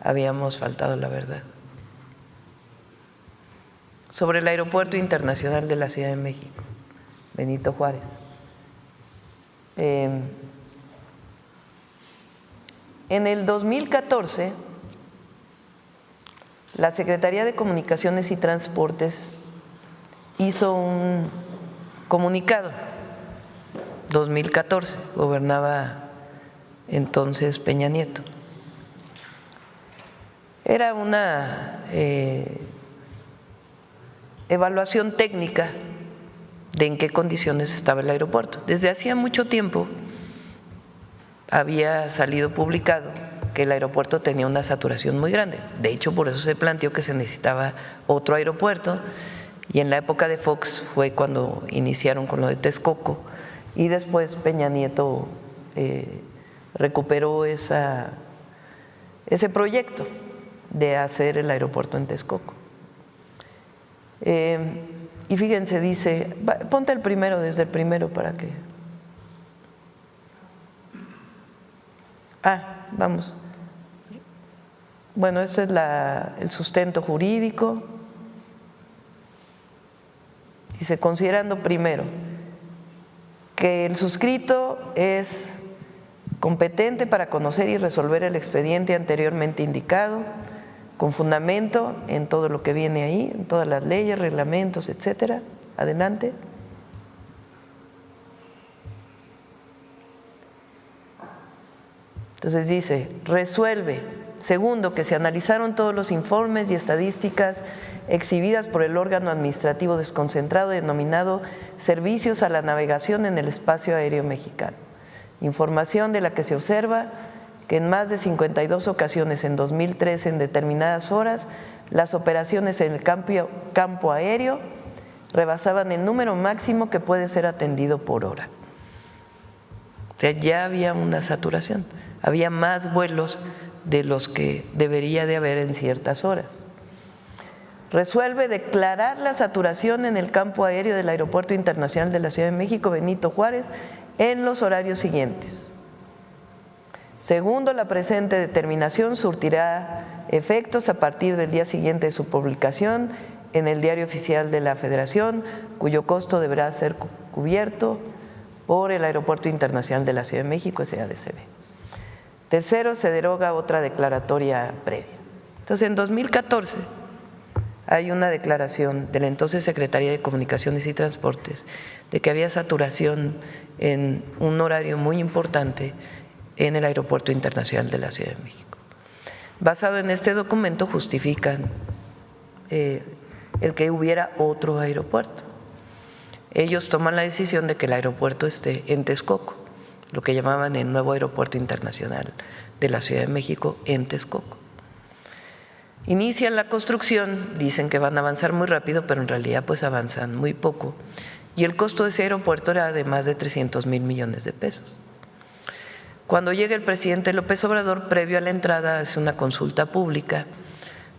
A: habíamos faltado la verdad. Sobre el Aeropuerto Internacional de la Ciudad de México, Benito Juárez. En el 2014, la Secretaría de Comunicaciones y Transportes hizo un comunicado. 2014, gobernaba entonces Peña Nieto. Era una evaluación técnica de en qué condiciones estaba el aeropuerto. Desde hacía mucho tiempo había salido publicado que el aeropuerto tenía una saturación muy grande. De hecho, por eso se planteó que se necesitaba otro aeropuerto, y en la época de Fox fue cuando iniciaron con lo de Texcoco, y después Peña Nieto recuperó ese proyecto de hacer el aeropuerto en Texcoco. Y fíjense, dice, ponte el primero, desde el primero para que… Vamos. Bueno, este es el sustento jurídico. Dice, considerando primero que el suscrito es competente para conocer y resolver el expediente anteriormente indicado, con fundamento en todo lo que viene ahí, en todas las leyes, reglamentos, etcétera. Adelante. Entonces dice, resuelve. Segundo, que se analizaron todos los informes y estadísticas exhibidas por el órgano administrativo desconcentrado denominado Servicios a la Navegación en el Espacio Aéreo Mexicano. Información de la que se observa que en más de 52 ocasiones en 2013, en determinadas horas, las operaciones en el campo aéreo rebasaban el número máximo que puede ser atendido por hora. O sea, ya había una saturación, había más vuelos de los que debería de haber en ciertas horas. Resuelve declarar la saturación en el campo aéreo del Aeropuerto Internacional de la Ciudad de México, Benito Juárez, en los horarios siguientes. Segundo, la presente determinación surtirá efectos a partir del día siguiente de su publicación en el Diario Oficial de la Federación, cuyo costo deberá ser cubierto por el Aeropuerto Internacional de la Ciudad de México, SADCB. Tercero, se deroga otra declaratoria previa. Entonces, en 2014 hay una declaración de la entonces Secretaría de Comunicaciones y Transportes de que había saturación en un horario muy importante en el Aeropuerto Internacional de la Ciudad de México. Basado en este documento justifican el que hubiera otro aeropuerto. Ellos toman la decisión de que el aeropuerto esté en Texcoco, lo que llamaban el nuevo Aeropuerto Internacional de la Ciudad de México en Texcoco. Inician la construcción, dicen que van a avanzar muy rápido, pero en realidad pues avanzan muy poco, y el costo de ese aeropuerto era de más de 300,000 millones de pesos. Cuando llega el presidente López Obrador, previo a la entrada, hace una consulta pública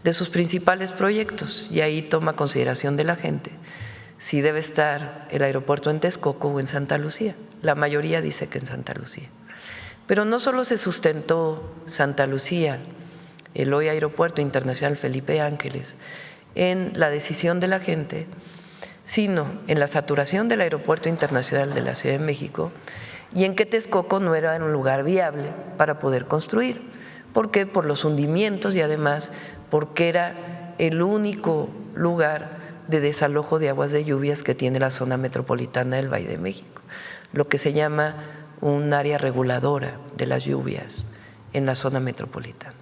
A: de sus principales proyectos, y ahí toma consideración de la gente si debe estar el aeropuerto en Texcoco o en Santa Lucía. La mayoría dice que en Santa Lucía. Pero no solo se sustentó Santa Lucía, el hoy Aeropuerto Internacional Felipe Ángeles, en la decisión de la gente, sino en la saturación del Aeropuerto Internacional de la Ciudad de México y en que Texcoco no era un lugar viable para poder construir. ¿Por qué? Por los hundimientos y además porque era el único lugar de desalojo de aguas de lluvias que tiene la zona metropolitana del Valle de México, lo que se llama un área reguladora de las lluvias en la zona metropolitana.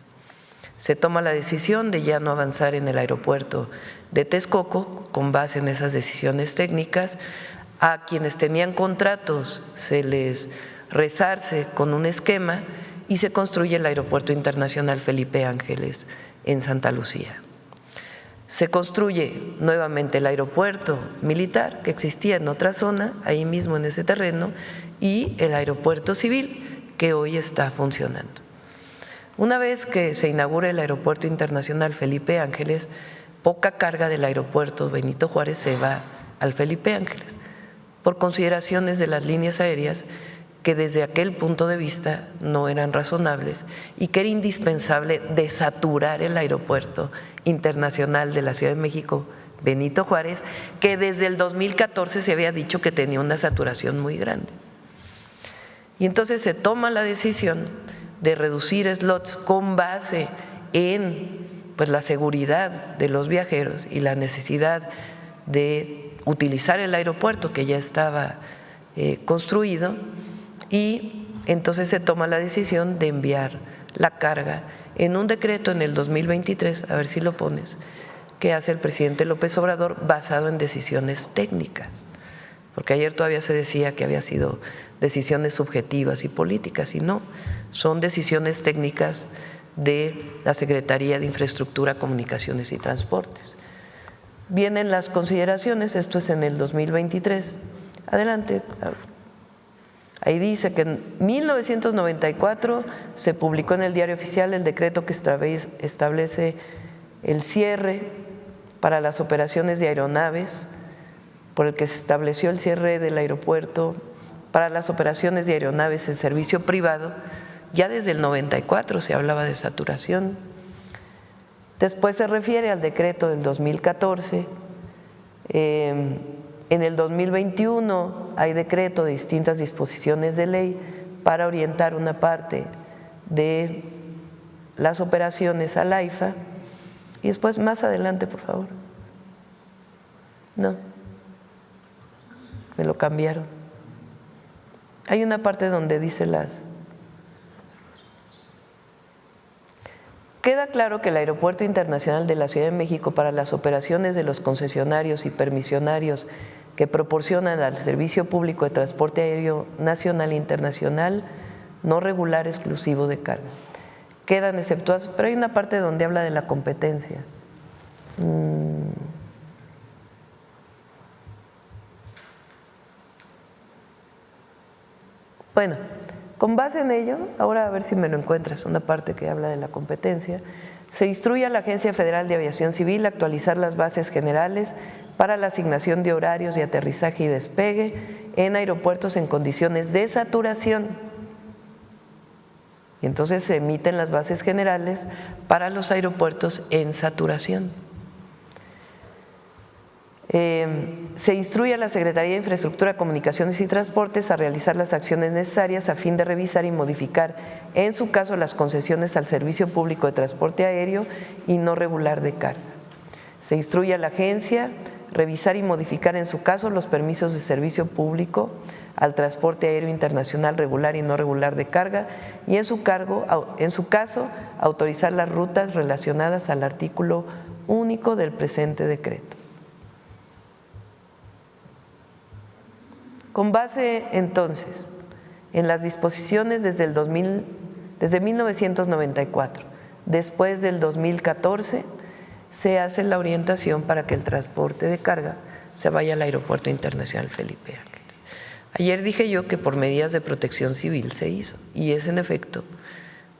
A: Se toma la decisión de ya no avanzar en el aeropuerto de Texcoco con base en esas decisiones técnicas. A quienes tenían contratos se les resarce con un esquema y se construye el Aeropuerto Internacional Felipe Ángeles en Santa Lucía. Se construye nuevamente el aeropuerto militar que existía en otra zona, ahí mismo en ese terreno, y el aeropuerto civil que hoy está funcionando. Una vez que se inaugure el Aeropuerto Internacional Felipe Ángeles, poca carga del aeropuerto Benito Juárez se va al Felipe Ángeles, por consideraciones de las líneas aéreas que desde aquel punto de vista no eran razonables y que era indispensable desaturar el Aeropuerto Internacional de la Ciudad de México, Benito Juárez, que desde el 2014 se había dicho que tenía una saturación muy grande. Y entonces se toma la decisión de reducir slots con base en la seguridad de los viajeros y la necesidad de utilizar el aeropuerto que ya estaba construido, y entonces se toma la decisión de enviar la carga en un decreto en el 2023, a ver si lo pones, que hace el presidente López Obrador basado en decisiones técnicas, porque ayer todavía se decía que había sido decisiones subjetivas y políticas, y no, son decisiones técnicas de la Secretaría de Infraestructura, Comunicaciones y Transportes. Vienen las consideraciones, esto es en el 2023, adelante. Ahí dice que en 1994 se publicó en el Diario Oficial el decreto que establece el cierre para las operaciones de aeronaves, por el que se estableció el cierre del aeropuerto para las operaciones de aeronaves en servicio privado. Ya desde el 94 se hablaba de saturación. Después se refiere al decreto del 2014. En el 2021 hay decreto de distintas disposiciones de ley para orientar una parte de las operaciones al AIFA. Y después, más adelante, por favor. No, me lo cambiaron. Hay una parte donde dice Queda claro que el Aeropuerto Internacional de la Ciudad de México, para las operaciones de los concesionarios y permisionarios que proporcionan al Servicio Público de Transporte Aéreo Nacional e Internacional, no regular exclusivo de carga, quedan exceptuados, pero hay una parte donde habla de la competencia. Bueno, con base en ello, ahora a ver si me lo encuentras, una parte que habla de la competencia. Se instruye a la Agencia Federal de Aviación Civil a actualizar las bases generales para la asignación de horarios de aterrizaje y despegue en aeropuertos en condiciones de saturación. Y entonces se emiten las bases generales para los aeropuertos en saturación. Se instruye a la Secretaría de Infraestructura, Comunicaciones y Transportes a realizar las acciones necesarias a fin de revisar y modificar, en su caso, las concesiones al Servicio Público de Transporte Aéreo y no regular de carga. Se instruye a la agencia revisar y modificar, en su caso, los permisos de servicio público al transporte aéreo internacional regular y no regular de carga, y en su caso, autorizar las rutas relacionadas al artículo único del presente decreto. Con base, entonces, en las disposiciones desde 1994, después del 2014, se hace la orientación para que el transporte de carga se vaya al Aeropuerto Internacional Felipe Ángeles. Ayer dije yo que por medidas de protección civil se hizo, y es en efecto,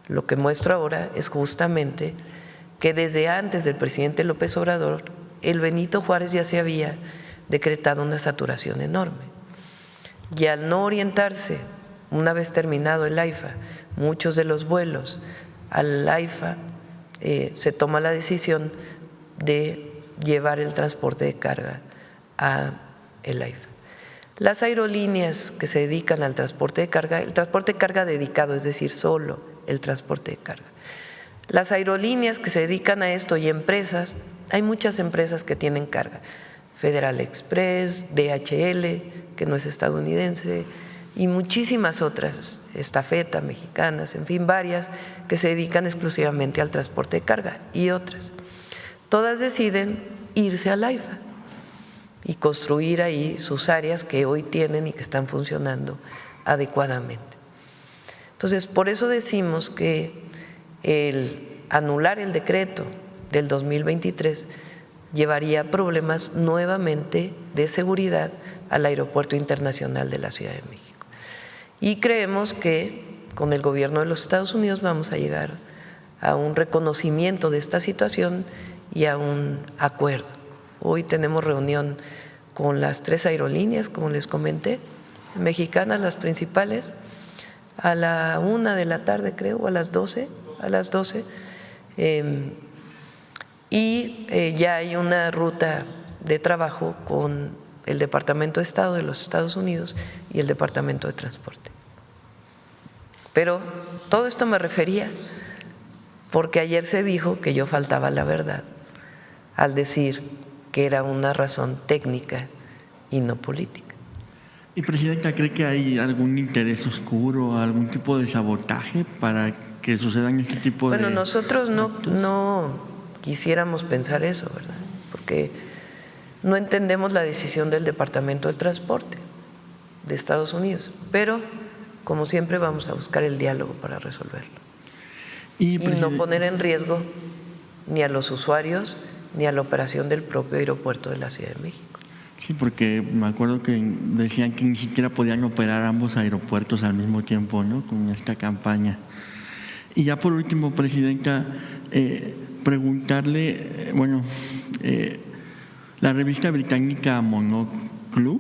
A: lo que muestro ahora es justamente que desde antes del presidente López Obrador, el Benito Juárez ya se había decretado una saturación enorme. Y al no orientarse, una vez terminado el AIFA, muchos de los vuelos al AIFA, se toma la decisión de llevar el transporte de carga a el AIFA. Las aerolíneas que se dedican al transporte de carga, el transporte de carga dedicado, es decir, solo el transporte de carga. Las aerolíneas que se dedican a esto y empresas, hay muchas empresas que tienen carga, Federal Express, DHL, que no es estadounidense, y muchísimas otras, Estafeta, mexicanas, en fin, varias que se dedican exclusivamente al transporte de carga, y otras. Todas deciden irse al AIFA y construir ahí sus áreas que hoy tienen y que están funcionando adecuadamente. Entonces, por eso decimos que el anular el decreto del 2023 llevaría problemas nuevamente de seguridad al Aeropuerto Internacional de la Ciudad de México. Y creemos que con el gobierno de los Estados Unidos vamos a llegar a un reconocimiento de esta situación y a un acuerdo. Hoy tenemos reunión con las 3 aerolíneas, como les comenté, mexicanas, las principales, a la 1 de la tarde, creo, o a las 12, y ya hay una ruta de trabajo con el Departamento de Estado de los Estados Unidos y el Departamento de Transporte. Pero todo esto me refería porque ayer se dijo que yo faltaba la verdad al decir que era una razón técnica y no política.
K: ¿Y, Presidenta, cree que hay algún interés oscuro, algún tipo de sabotaje para que sucedan este tipo de…
A: Bueno, nosotros no quisiéramos pensar eso, ¿verdad? Porque no entendemos la decisión del Departamento de Transporte de Estados Unidos, pero como siempre vamos a buscar el diálogo para resolverlo y no poner en riesgo ni a los usuarios ni a la operación del propio aeropuerto de la Ciudad de México.
K: Sí, porque me acuerdo que decían que ni siquiera podían operar ambos aeropuertos al mismo tiempo, ¿no?, con esta campaña. Y ya por último, Presidenta, preguntarle, la revista británica Monoclo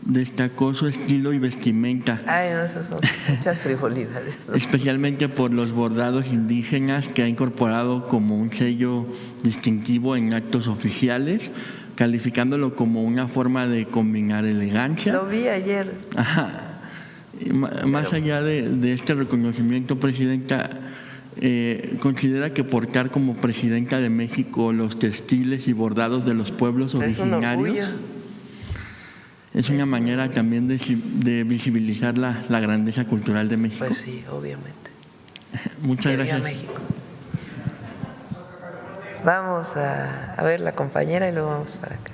K: destacó su estilo y vestimenta.
A: Ay, no, esas son muchas frivolidades, ¿no?
K: Especialmente por los bordados indígenas que ha incorporado como un sello distintivo en actos oficiales, calificándolo como una forma de combinar elegancia.
A: Lo vi ayer.
K: Ajá. Más allá de este reconocimiento, Presidenta, ¿considera que portar como Presidenta de México los textiles y bordados de los pueblos originarios es una manera también de visibilizar la grandeza cultural de México?
A: Pues sí, obviamente.
K: Muchas gracias.
A: México. Vamos a ver la compañera y luego vamos para acá.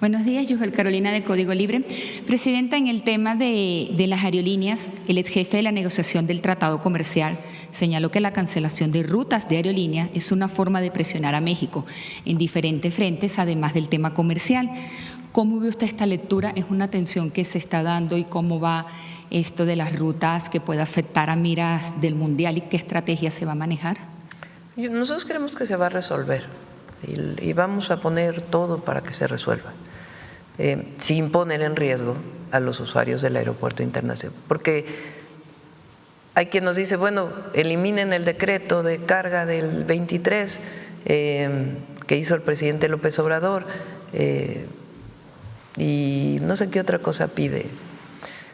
L: Buenos días, Yujel Carolina de Código Libre. Presidenta, en el tema de las aerolíneas, el ex jefe de la negociación del tratado comercial señaló que la cancelación de rutas de aerolínea es una forma de presionar a México en diferentes frentes, además del tema comercial. ¿Cómo ve usted esta lectura? ¿Es una tensión que se está dando y cómo va esto de las rutas que puede afectar a miras del Mundial y qué estrategia se va a manejar?
A: Nosotros creemos que se va a resolver y vamos a poner todo para que se resuelva, sin poner en riesgo a los usuarios del aeropuerto internacional. Porque hay quien nos dice, bueno, eliminen el decreto de carga del 23 que hizo el presidente López Obrador, y no sé qué otra cosa pide.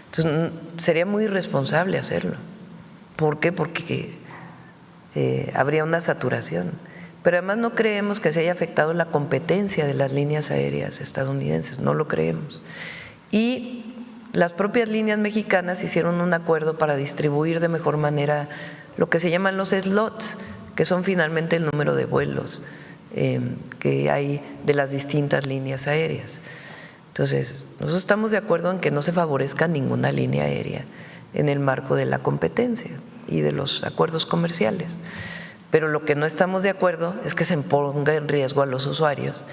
A: Entonces, sería muy irresponsable hacerlo. ¿Por qué? Porque habría una saturación. Pero además no creemos que se haya afectado la competencia de las líneas aéreas estadounidenses, no lo creemos. Y las propias líneas mexicanas hicieron un acuerdo para distribuir de mejor manera lo que se llaman los slots, que son finalmente el número de vuelos que hay de las distintas líneas aéreas. Entonces, nosotros estamos de acuerdo en que no se favorezca ninguna línea aérea en el marco de la competencia y de los acuerdos comerciales. Pero lo que no estamos de acuerdo es que se ponga en riesgo a los usuarios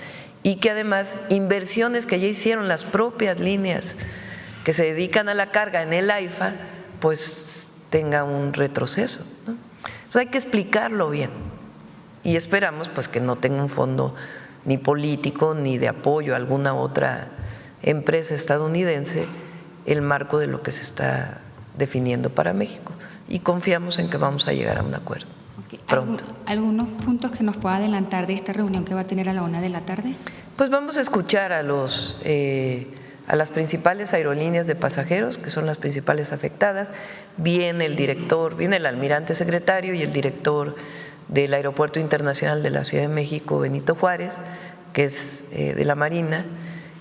A: y que además inversiones que ya hicieron las propias líneas que se dedican a la carga en el AIFA, pues tenga un retroceso, ¿no? Entonces hay que explicarlo bien y esperamos pues que no tenga un fondo ni político ni de apoyo a alguna otra empresa estadounidense el marco de lo que se está definiendo para México y confiamos en que vamos a llegar a un acuerdo.
L: Okay.
A: Pronto.
L: ¿Algunos puntos que nos pueda adelantar de esta reunión que va a tener a la 1 de la tarde?
A: Pues vamos a escuchar a las principales aerolíneas de pasajeros, que son las principales afectadas. Viene el director, viene el almirante secretario y el director del Aeropuerto Internacional de la Ciudad de México, Benito Juárez, que es de la Marina,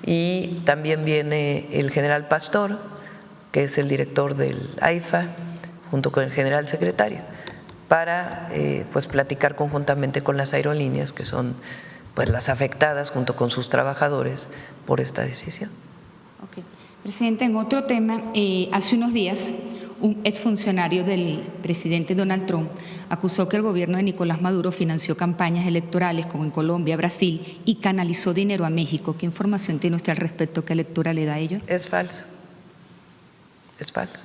A: y también viene el general Pastor, que es el director del AIFA, junto con el general secretario, para pues platicar conjuntamente con las aerolíneas, que son pues las afectadas junto con sus trabajadores por esta decisión.
L: Okay. Presidente, en otro tema, hace unos días un exfuncionario del presidente Donald Trump acusó que el gobierno de Nicolás Maduro financió campañas electorales como en Colombia, Brasil y canalizó dinero a México. ¿Qué información tiene usted al respecto? ¿Qué lectura le da a ello?
A: Es falso. Es falso.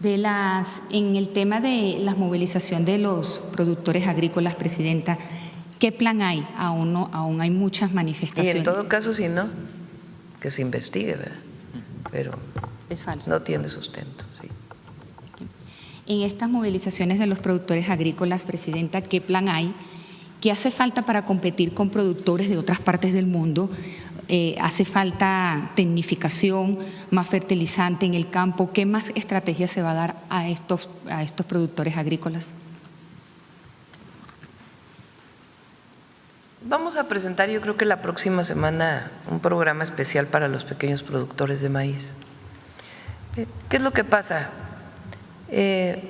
L: En el tema de la movilización de los productores agrícolas, Presidenta, ¿qué plan hay? Aún hay muchas manifestaciones.
A: Y en todo caso, si no, que se investigue, ¿verdad? Pero
L: es falso.
A: No tiene sustento, sí.
L: En estas movilizaciones de los productores agrícolas, Presidenta, ¿qué plan hay? ¿Qué hace falta para competir con productores de otras partes del mundo? ¿Hace falta tecnificación, más fertilizante en el campo? ¿Qué más estrategia se va a dar a estos productores agrícolas?
A: Vamos a presentar, yo creo que la próxima semana, un programa especial para los pequeños productores de maíz. ¿Qué es lo que pasa? El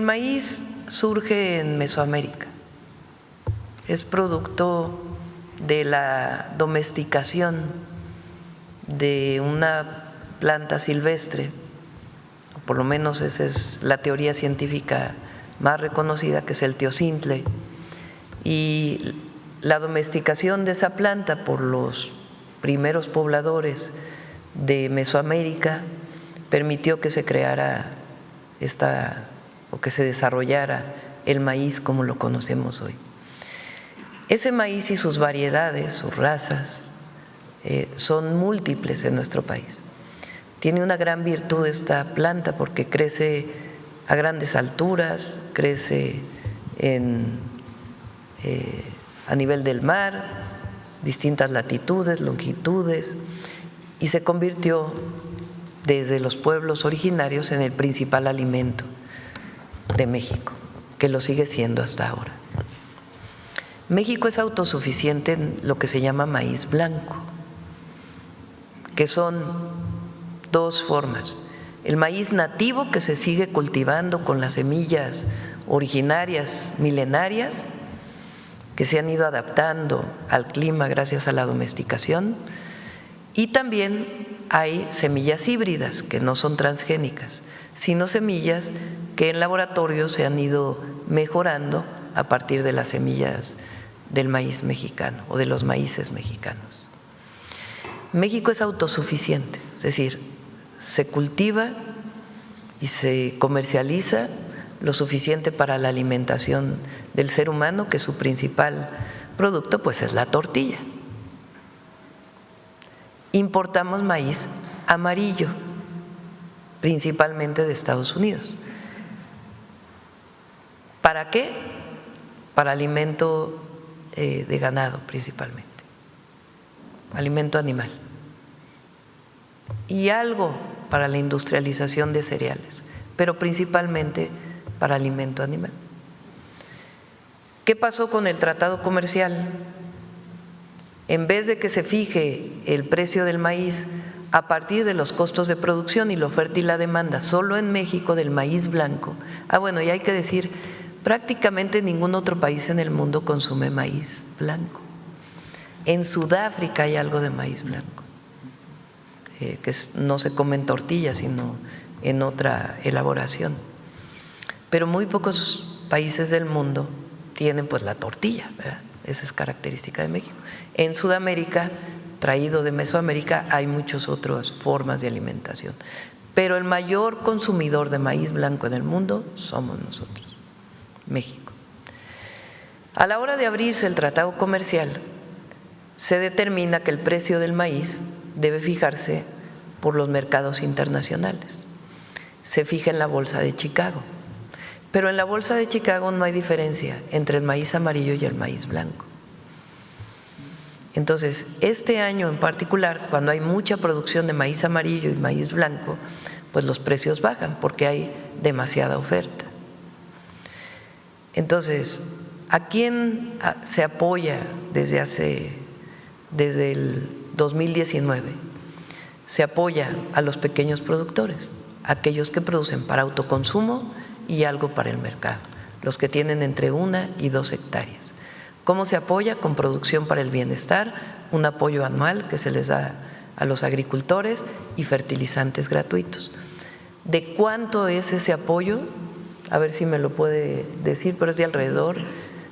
A: maíz surge en Mesoamérica, es producto de la domesticación de una planta silvestre, o por lo menos esa es la teoría científica más reconocida, que es el teocintle, y la domesticación de esa planta por los primeros pobladores de Mesoamérica permitió que se creara o que se desarrollara el maíz como lo conocemos hoy. Ese maíz y sus variedades, sus razas, son múltiples en nuestro país. Tiene una gran virtud esta planta porque crece a grandes alturas, crece a nivel del mar, distintas latitudes, longitudes, y se convirtió desde los pueblos originarios en el principal alimento de México, que lo sigue siendo hasta ahora. México es autosuficiente en lo que se llama maíz blanco, que son dos formas. El maíz nativo, que se sigue cultivando con las semillas originarias milenarias, que se han ido adaptando al clima gracias a la domesticación, y también hay semillas híbridas que no son transgénicas, sino semillas que en laboratorio se han ido mejorando a partir de las semillas del maíz mexicano o de los maíces mexicanos. México es autosuficiente, es decir, se cultiva y se comercializa lo suficiente para la alimentación del ser humano, que su principal producto pues es la tortilla. Importamos maíz amarillo, principalmente de Estados Unidos. ¿Para qué? Para alimento de ganado principalmente, alimento animal, y algo para la industrialización de cereales, pero principalmente para alimento animal. ¿Qué pasó con el tratado comercial? En vez de que se fije el precio del maíz a partir de los costos de producción y la oferta y la demanda solo en México del maíz blanco, bueno, y hay que decir, prácticamente ningún otro país en el mundo consume maíz blanco. En Sudáfrica hay algo de maíz blanco, que no se come en tortillas, sino en otra elaboración. Pero muy pocos países del mundo tienen pues la tortilla, ¿verdad? Esa es característica de México. En Sudamérica, traído de Mesoamérica, hay muchas otras formas de alimentación, pero el mayor consumidor de maíz blanco en el mundo somos nosotros, México. A la hora de abrirse el tratado comercial, se determina que el precio del maíz debe fijarse por los mercados internacionales. Se fija en la Bolsa de Chicago, pero en la Bolsa de Chicago no hay diferencia entre el maíz amarillo y el maíz blanco. Entonces, este año en particular, cuando hay mucha producción de maíz amarillo y maíz blanco, pues los precios bajan porque hay demasiada oferta. Entonces, ¿a quién se apoya desde el 2019? Se apoya a los pequeños productores, aquellos que producen para autoconsumo y algo para el mercado, los que tienen entre 1 y 2 hectáreas. ¿Cómo se apoya? Con producción para el bienestar, un apoyo anual que se les da a los agricultores y fertilizantes gratuitos. ¿De cuánto es ese apoyo? A ver si me lo puede decir, pero es de alrededor,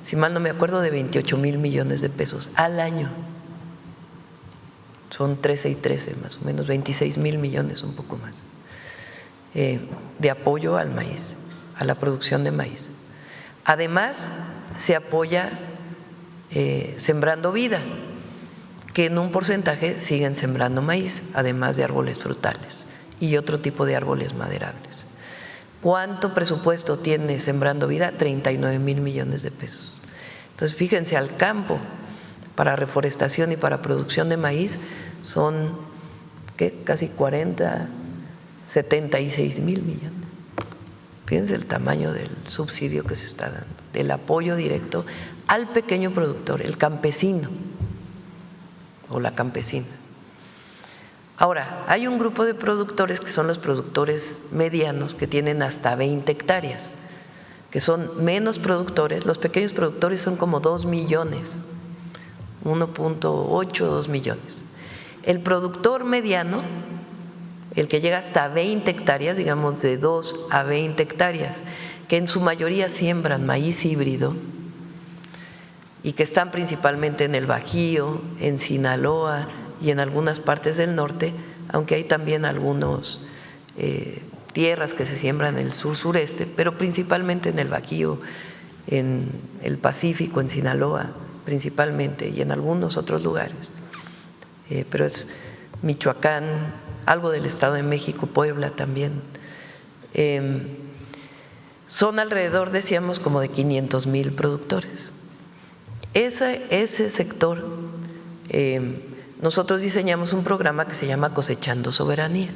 A: si mal no me acuerdo, de 28,000 millones de pesos al año. Son 13 y 13, más o menos, 26,000 millones, un poco más. de apoyo al maíz, a la producción de maíz. Además, se apoya Sembrando Vida, que en un porcentaje siguen sembrando maíz, además de árboles frutales y otro tipo de árboles maderables. ¿Cuánto presupuesto tiene Sembrando Vida? 39,000 millones de pesos. Entonces, fíjense, al campo para reforestación y para producción de maíz son casi 76,000 millones. Fíjense el tamaño del subsidio que se está dando, del apoyo directo al pequeño productor, el campesino o la campesina. Ahora, hay un grupo de productores que son los productores medianos que tienen hasta 20 hectáreas, que son menos productores. Los pequeños productores son como 2 millones, 1.8, 2 millones. El productor mediano, el que llega hasta 20 hectáreas, digamos de 2 a 20 hectáreas, que en su mayoría siembran maíz híbrido y que están principalmente en el Bajío, en Sinaloa y en algunas partes del norte, aunque hay también algunos tierras que se siembran en el sur-sureste, pero principalmente en el Bajío, en el Pacífico, en Sinaloa principalmente y en algunos otros lugares, pero es Michoacán, algo del Estado de México, Puebla también. Son alrededor, decíamos, como de 500,000 productores. Ese sector, nosotros diseñamos un programa que se llama Cosechando Soberanía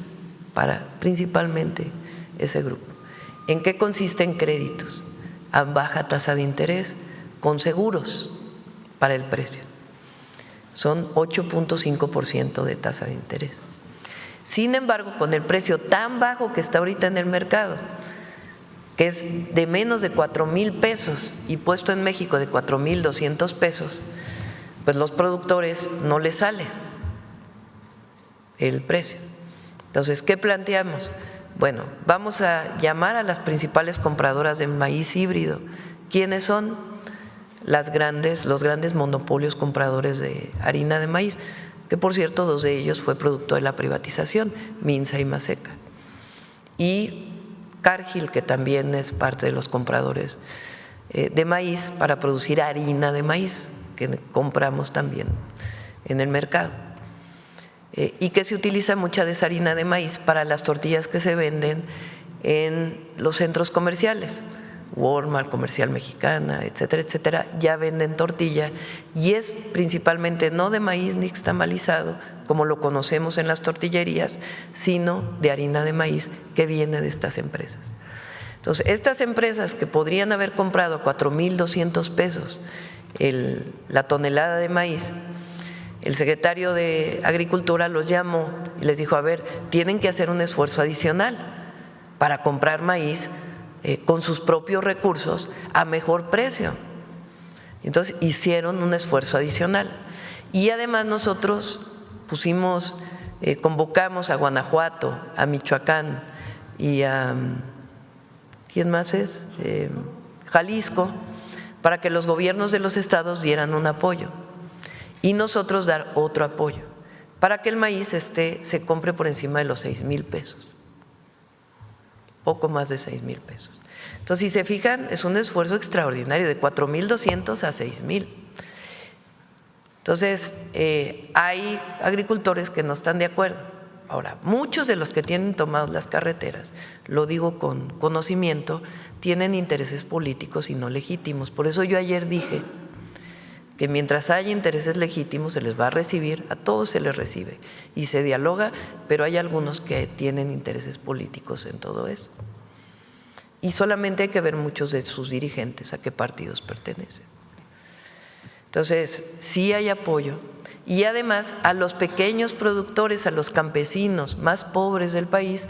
A: para principalmente ese grupo. ¿En qué consiste? En créditos a baja tasa de interés con seguros para el precio. Son 8.5% de tasa de interés. Sin embargo, con el precio tan bajo que está ahorita en el mercado, que es de menos de 4,000 pesos y puesto en México de 4,200 pesos, pues los productores no les sale el precio. Entonces, ¿qué planteamos? Bueno, vamos a llamar a las principales compradoras de maíz híbrido. ¿Quiénes son? Los grandes monopolios compradores de harina de maíz, que por cierto 2 de ellos fue producto de la privatización, Minsa y Maseca. Y Cargill, que también es parte de los compradores de maíz para producir harina de maíz, que compramos también en el mercado, y que se utiliza mucha de esa harina de maíz para las tortillas que se venden en los centros comerciales. Walmart, Comercial Mexicana, etcétera, etcétera, ya venden tortilla y es principalmente no de maíz nixtamalizado, como lo conocemos en las tortillerías, sino de harina de maíz que viene de estas empresas. Entonces, estas empresas que podrían haber comprado a 4,200 pesos la tonelada de maíz, el secretario de Agricultura los llamó y les dijo, a ver, tienen que hacer un esfuerzo adicional para comprar maíz con sus propios recursos a mejor precio. Entonces hicieron un esfuerzo adicional y además nosotros convocamos a Guanajuato, a Michoacán y a ¿quién más es? Jalisco, para que los gobiernos de los estados dieran un apoyo y nosotros dar otro apoyo para que el maíz se compre por encima de los 6,000 pesos. Poco más de 6,000 pesos. Entonces, si se fijan, es un esfuerzo extraordinario, de 4,200 a 6,000. Entonces, hay agricultores que no están de acuerdo. Ahora, muchos de los que tienen tomadas las carreteras, lo digo con conocimiento, tienen intereses políticos y no legítimos. Por eso yo ayer dije que mientras haya intereses legítimos se les va a recibir, a todos se les recibe y se dialoga, pero hay algunos que tienen intereses políticos en todo esto. Y solamente hay que ver muchos de sus dirigentes a qué partidos pertenecen. Entonces, sí hay apoyo y además a los pequeños productores, a los campesinos más pobres del país,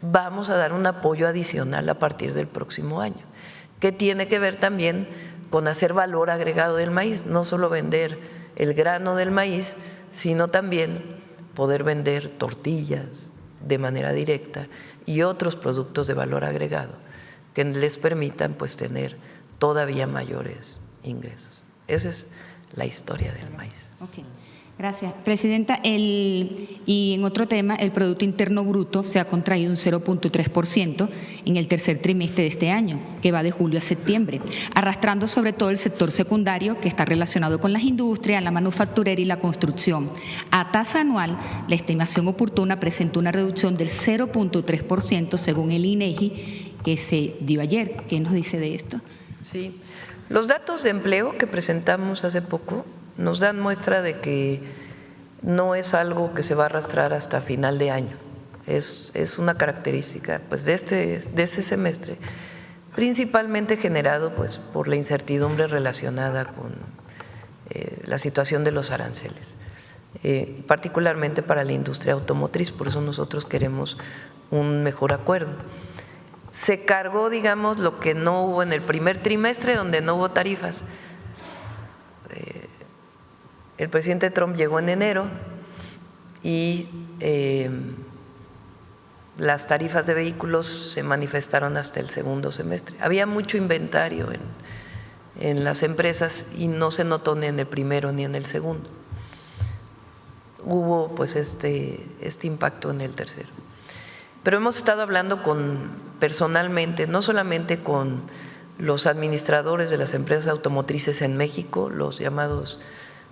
A: vamos a dar un apoyo adicional a partir del próximo año, que tiene que ver también con hacer valor agregado del maíz, no solo vender el grano del maíz, sino también poder vender tortillas de manera directa y otros productos de valor agregado que les permitan pues tener todavía mayores ingresos. Esa es la historia del maíz.
L: Okay. Gracias, Presidenta. Y en otro tema, el Producto Interno Bruto se ha contraído un 0.3% en el tercer trimestre de este año, que va de julio a septiembre, arrastrando sobre todo el sector secundario, que está relacionado con las industrias, la manufacturera y la construcción. A tasa anual, la estimación oportuna presentó una reducción del 0.3% según el INEGI, que se dio ayer. ¿Qué nos dice de esto?
A: Sí, los datos de empleo que presentamos hace poco nos dan muestra de que no es algo que se va a arrastrar hasta final de año. Es una característica pues, de ese semestre, principalmente generado pues, por la incertidumbre relacionada con la situación de los aranceles, particularmente para la industria automotriz. Por eso nosotros queremos un mejor acuerdo. Se cargó, digamos, lo que no hubo en el primer trimestre, donde no hubo tarifas. El presidente Trump llegó en enero y las tarifas de vehículos se manifestaron hasta el segundo semestre. Había mucho inventario en las empresas y no se notó ni en el primero ni en el segundo. Hubo pues este impacto en el tercero. Pero hemos estado hablando personalmente, no solamente con los administradores de las empresas automotrices en México, los llamados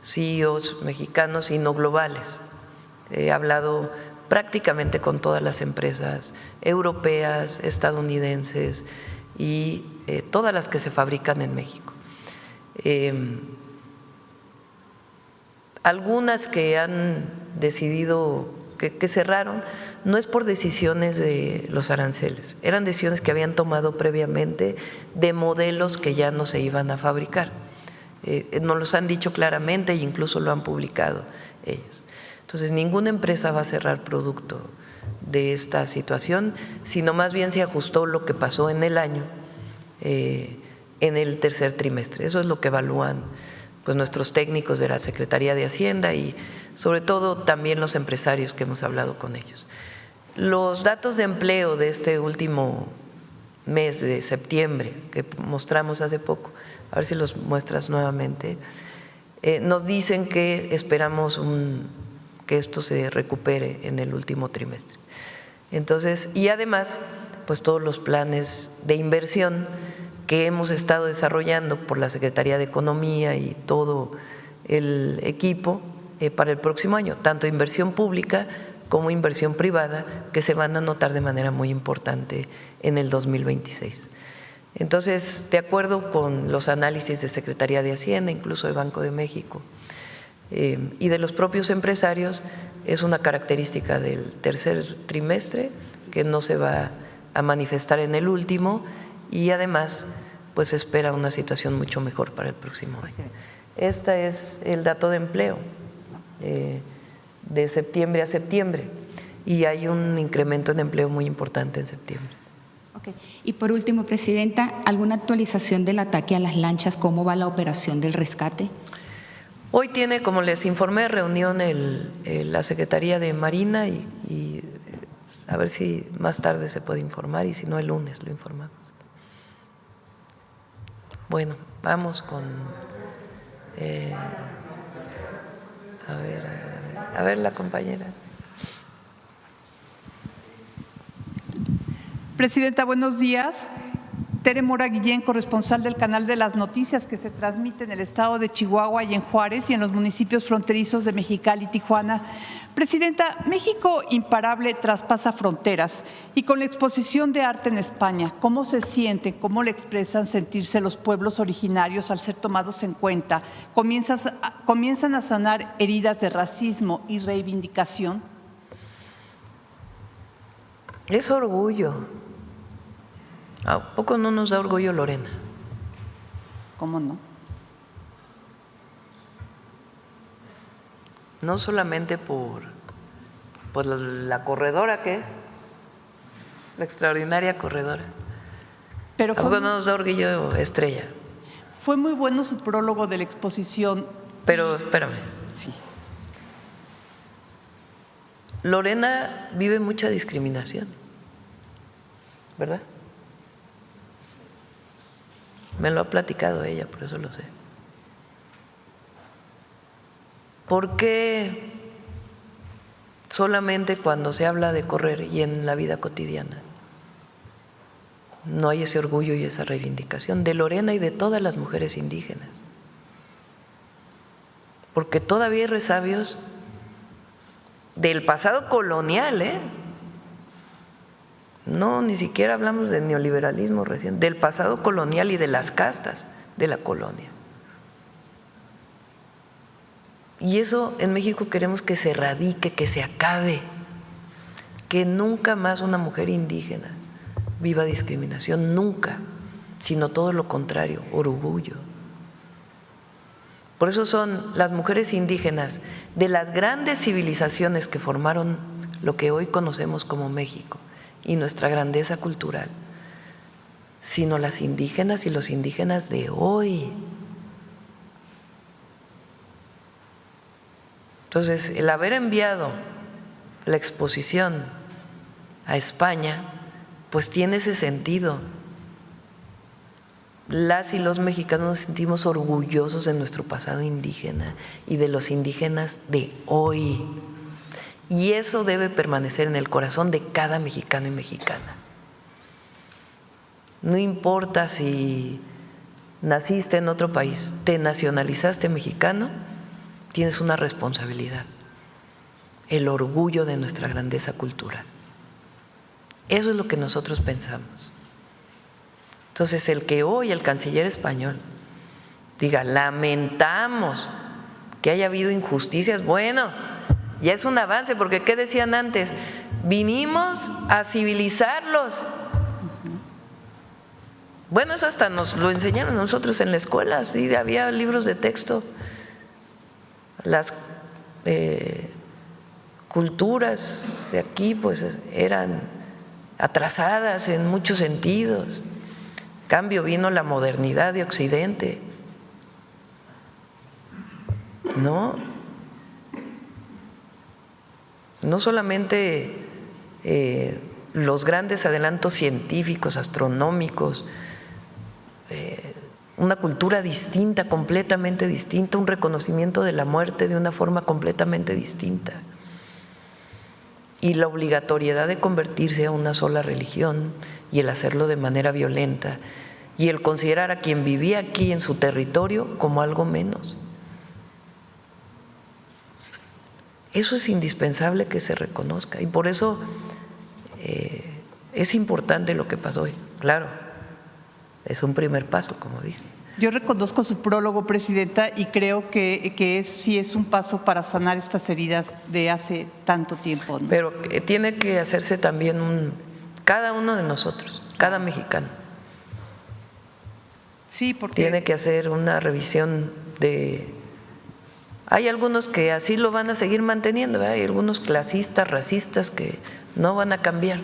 A: CEOs mexicanos y no globales. He hablado prácticamente con todas las empresas europeas, estadounidenses y todas las que se fabrican en México. Algunas que han decidido, que cerraron, no es por decisiones de los aranceles, eran decisiones que habían tomado previamente de modelos que ya no se iban a fabricar. Nos los han dicho claramente e incluso lo han publicado ellos. Entonces, ninguna empresa va a cerrar producto de esta situación, sino más bien se ajustó lo que pasó en el año, en el tercer trimestre. Eso es lo que evalúan pues, nuestros técnicos de la Secretaría de Hacienda y sobre todo también los empresarios que hemos hablado con ellos. Los datos de empleo de este último mes de septiembre que mostramos hace poco, a ver si los muestras nuevamente, nos dicen que esperamos que esto se recupere en el último trimestre. Entonces, y además, pues todos los planes de inversión que hemos estado desarrollando por la Secretaría de Economía y todo el equipo para el próximo año, tanto inversión pública como inversión privada, que se van a notar de manera muy importante en el 2026. Entonces, de acuerdo con los análisis de Secretaría de Hacienda, incluso de Banco de México y de los propios empresarios, es una característica del tercer trimestre que no se va a manifestar en el último y además pues se espera una situación mucho mejor para el próximo año. Este es el dato de empleo de septiembre a septiembre y hay un incremento en empleo muy importante en septiembre.
L: Okay. Y por último, Presidenta, ¿alguna actualización del ataque a las lanchas? ¿Cómo va la operación del rescate?
A: Hoy tiene, como les informé, reunión la Secretaría de Marina y a ver si más tarde se puede informar y si no el lunes lo informamos. Bueno, vamos con… a ver la compañera.
M: Presidenta, buenos días. Tere Mora Guillén, corresponsal del canal de las noticias que se transmite en el estado de Chihuahua y en Juárez y en los municipios fronterizos de Mexicali y Tijuana. Presidenta, México imparable traspasa fronteras y con la exposición de arte en España, ¿cómo se sienten, cómo le expresan sentirse los pueblos originarios al ser tomados en cuenta? ¿Comienzan a sanar heridas de racismo y reivindicación?
A: Es orgullo. ¿A poco no nos da orgullo Lorena?
M: ¿Cómo no?
A: No solamente por la corredora que es, la extraordinaria corredora.
M: Pero
A: ¿A poco no nos da orgullo Estrella?
M: Fue muy bueno su prólogo de la exposición.
A: Pero espérame.
M: Sí.
A: Lorena vive mucha discriminación, ¿verdad? Me lo ha platicado ella, por eso lo sé. ¿Por qué solamente cuando se habla de correr y en la vida cotidiana no hay ese orgullo y esa reivindicación de Lorena y de todas las mujeres indígenas? Porque todavía hay resabios del pasado colonial, No, ni siquiera hablamos del neoliberalismo recién, del pasado colonial y de las castas de la colonia. Y eso en México queremos que se erradique, que se acabe, que nunca más una mujer indígena viva discriminación, nunca, sino todo lo contrario, orgullo. Por eso son las mujeres indígenas de las grandes civilizaciones que formaron lo que hoy conocemos como México y nuestra grandeza cultural, sino las indígenas y los indígenas de hoy. Entonces, el haber enviado la exposición a España, pues tiene ese sentido. Las y los mexicanos nos sentimos orgullosos de nuestro pasado indígena y de los indígenas de hoy. Y eso debe permanecer en el corazón de cada mexicano y mexicana. No importa si naciste en otro país, te nacionalizaste mexicano, tienes una responsabilidad, el orgullo de nuestra grandeza cultural. Eso es lo que nosotros pensamos. Entonces, el que hoy el canciller español diga, lamentamos que haya habido injusticias, bueno, ya es un avance, porque ¿qué decían antes? Vinimos a civilizarlos. Bueno, eso hasta nos lo enseñaron nosotros en la escuela, sí, había libros de texto. Las culturas de aquí pues eran atrasadas en muchos sentidos. En cambio vino la modernidad de Occidente, ¿no? No solamente los grandes adelantos científicos, astronómicos, una cultura distinta, completamente distinta, un reconocimiento de la muerte de una forma completamente distinta, y la obligatoriedad de convertirse a una sola religión y el hacerlo de manera violenta y el considerar a quien vivía aquí en su territorio como algo menos. Eso es indispensable que se reconozca y por eso es importante lo que pasó hoy. Claro, es un primer paso, como dije.
M: Yo reconozco su prólogo, Presidenta, y creo que sí es un paso para sanar estas heridas de hace tanto tiempo, ¿no?
A: Pero tiene que hacerse también cada uno de nosotros, cada mexicano.
M: Sí, porque
A: tiene que hacer una revisión de… Hay algunos que así lo van a seguir manteniendo, ¿verdad? Hay algunos clasistas, racistas que no van a cambiar,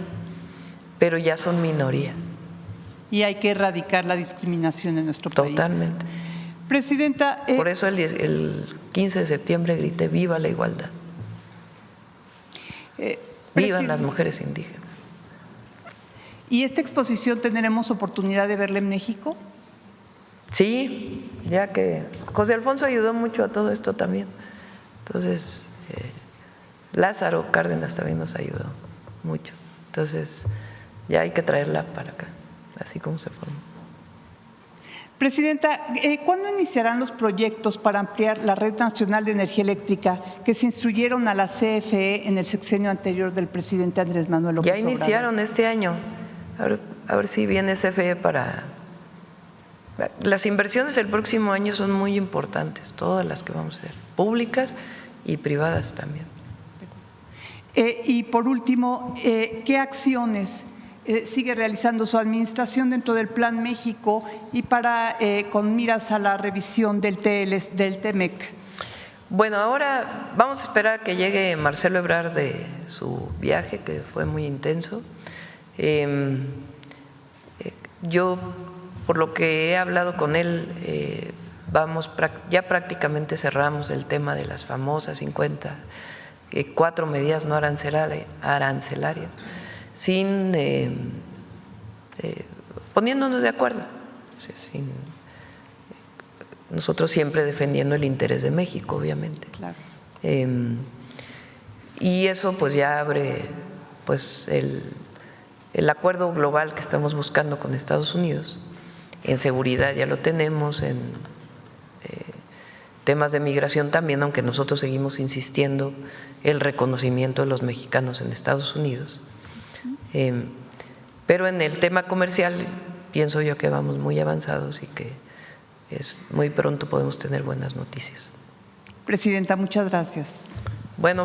A: pero ya son minoría.
M: Y hay que erradicar la discriminación en nuestro país.
A: Totalmente.
M: Presidenta…
A: Por eso el 15 de septiembre grité ¡viva la igualdad! ¡Vivan las mujeres indígenas!
M: ¿Y esta exposición tendremos oportunidad de verla en México?
A: Sí, ya que José Alfonso ayudó mucho a todo esto también. Entonces, Lázaro Cárdenas también nos ayudó mucho. Entonces, ya hay que traerla para acá, así como se formó.
M: Presidenta, ¿cuándo iniciarán los proyectos para ampliar la red nacional de energía eléctrica que se instruyeron a la CFE en el sexenio anterior del presidente Andrés Manuel López Obrador?
A: Ya iniciaron este año. A ver si viene CFE para… Las inversiones el próximo año son muy importantes, todas las que vamos a hacer, públicas y privadas también.
M: Y por último, ¿qué acciones sigue realizando su administración dentro del Plan México y con miras a la revisión del TEMEC?
A: Bueno, ahora vamos a esperar a que llegue Marcelo Ebrard de su viaje, que fue muy intenso. Yo, por lo que he hablado con él, ya prácticamente cerramos el tema de las famosas 54 medidas no arancelarias, poniéndonos de acuerdo, nosotros siempre defendiendo el interés de México, obviamente.
M: Claro.
A: Y eso pues ya abre pues el acuerdo global que estamos buscando con Estados Unidos. En seguridad ya lo tenemos, en temas de migración también, aunque nosotros seguimos insistiendo el reconocimiento de los mexicanos en Estados Unidos. Pero en el tema comercial pienso yo que vamos muy avanzados y que muy pronto podemos tener buenas noticias.
M: Presidenta, muchas gracias.
A: Bueno,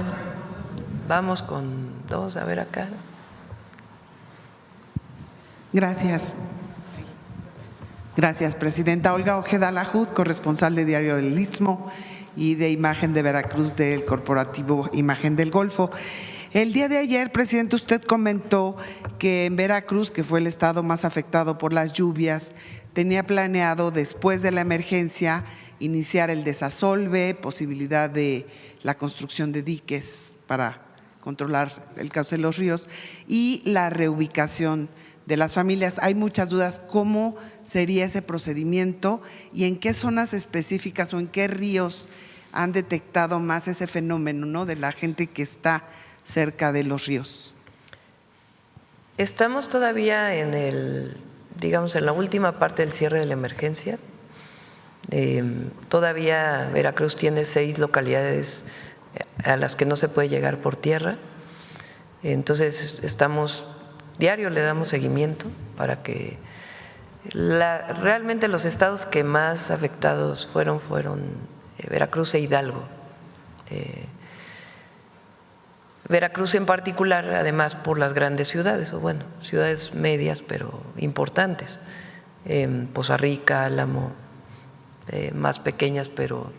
A: vamos con dos, a ver acá.
N: Gracias. Gracias, Presidenta. Olga Ojeda Lajud, corresponsal de Diario del Istmo y de Imagen de Veracruz del corporativo Imagen del Golfo. El día de ayer, presidente, usted comentó que en Veracruz, que fue el estado más afectado por las lluvias, tenía planeado después de la emergencia iniciar el desasolve, posibilidad de la construcción de diques para controlar el cauce de los ríos y la reubicación de las familias. Hay muchas dudas, ¿cómo sería ese procedimiento y en qué zonas específicas o en qué ríos han detectado más ese fenómeno, ¿no?, de la gente que está cerca de los ríos?
A: Estamos todavía en la última parte del cierre de la emergencia. Todavía Veracruz tiene 6 localidades a las que no se puede llegar por tierra. Entonces diario le damos seguimiento para que realmente los estados que más afectados fueron Veracruz e Hidalgo. Veracruz en particular, además por las grandes ciudades, o bueno, ciudades medias pero importantes, Poza Rica, Álamo, más pequeñas pero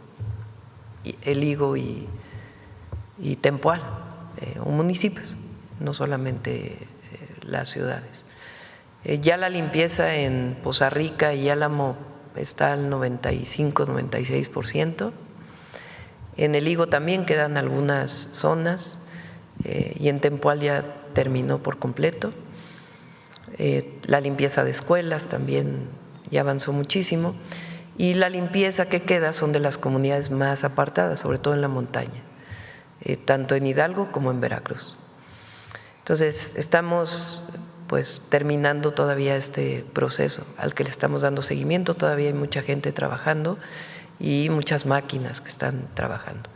A: El Higo y Tempoal, o municipios, no solamente las ciudades. Ya la limpieza en Poza Rica y Álamo está al 95-96%. En El Higo también quedan algunas zonas y en Tempoal ya terminó por completo. La limpieza de escuelas también ya avanzó muchísimo y la limpieza que queda son de las comunidades más apartadas, sobre todo en la montaña, tanto en Hidalgo como en Veracruz. Entonces, estamos pues terminando todavía este proceso al que le estamos dando seguimiento. Todavía hay mucha gente trabajando y muchas máquinas que están trabajando.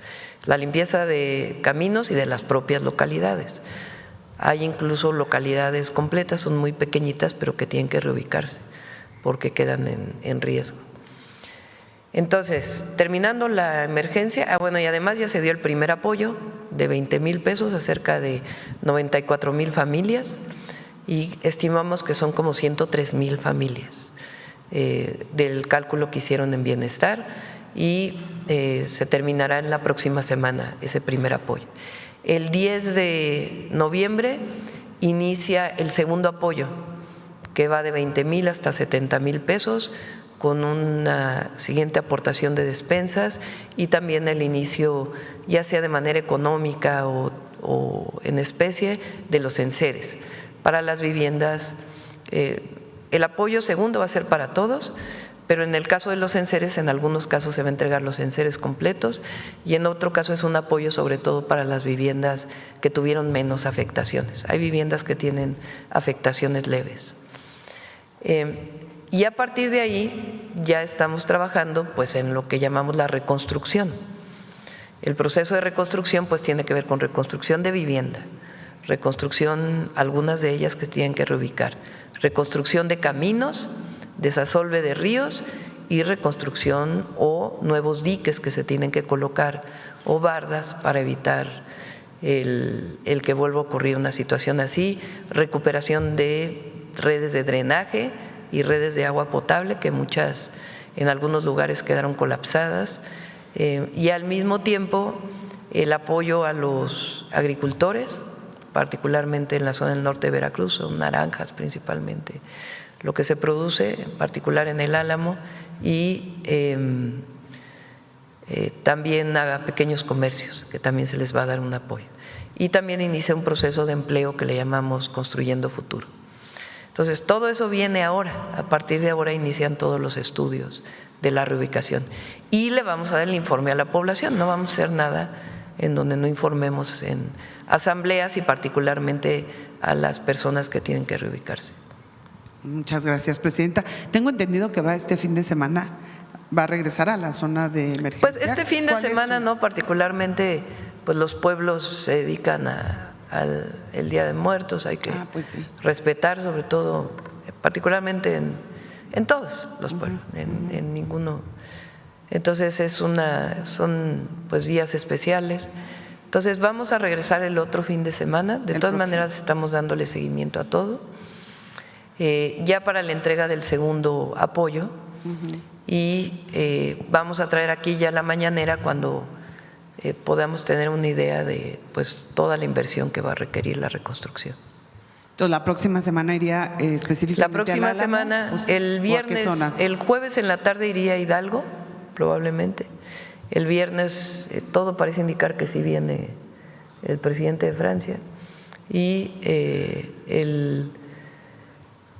A: La limpieza de caminos y de las propias localidades. Hay incluso localidades completas, son muy pequeñitas, pero que tienen que reubicarse porque quedan en riesgo. Entonces, terminando la emergencia, bueno, y además ya se dio el primer apoyo de 20,000 pesos a cerca de 94,000 familias y estimamos que son como 103,000 familias del cálculo que hicieron en bienestar y se terminará en la próxima semana ese primer apoyo. El 10 de noviembre inicia el segundo apoyo que va de 20,000 hasta 70,000 pesos con una siguiente aportación de despensas y también el inicio, ya sea de manera económica o en especie, de los enseres para las viviendas. El apoyo segundo va a ser para todos, pero en el caso de los enseres, en algunos casos se va a entregar los enseres completos y en otro caso es un apoyo sobre todo para las viviendas que tuvieron menos afectaciones. Hay viviendas que tienen afectaciones leves. Y a partir de ahí ya estamos trabajando pues en lo que llamamos la reconstrucción. El proceso de reconstrucción pues tiene que ver con reconstrucción de vivienda, reconstrucción, algunas de ellas que tienen que reubicar, reconstrucción de caminos, desasolve de ríos y reconstrucción o nuevos diques que se tienen que colocar o bardas para evitar el que vuelva a ocurrir una situación así, recuperación de redes de drenaje y redes de agua potable que muchas en algunos lugares quedaron colapsadas y al mismo tiempo el apoyo a los agricultores, particularmente en la zona del norte de Veracruz, son naranjas principalmente lo que se produce, en particular en el Álamo y también a pequeños comercios que también se les va a dar un apoyo y también inicia un proceso de empleo que le llamamos Construyendo Futuro. Entonces, todo eso viene ahora, a partir de ahora inician todos los estudios de la reubicación y le vamos a dar el informe a la población, no vamos a hacer nada en donde no informemos en asambleas y particularmente a las personas que tienen que reubicarse.
N: Muchas gracias, presidenta. Tengo entendido que va este fin de semana, va a regresar a la zona de emergencia.
A: Pues este fin de semana no, particularmente pues los pueblos se dedican al el Día de Muertos, hay que respetar sobre todo, particularmente en todos los pueblos, en ninguno. Entonces son pues días especiales. Entonces vamos a regresar el otro fin de semana. De todas maneras estamos dándole seguimiento a todo. Ya para la entrega del segundo apoyo y vamos a traer aquí ya la mañanera cuando podamos tener una idea de pues toda la inversión que va a requerir la reconstrucción.
N: Entonces la próxima semana iría específicamente
A: la próxima semana, el viernes, el jueves en la tarde iría a Hidalgo, probablemente. El viernes todo parece indicar que sí viene el presidente de Francia y el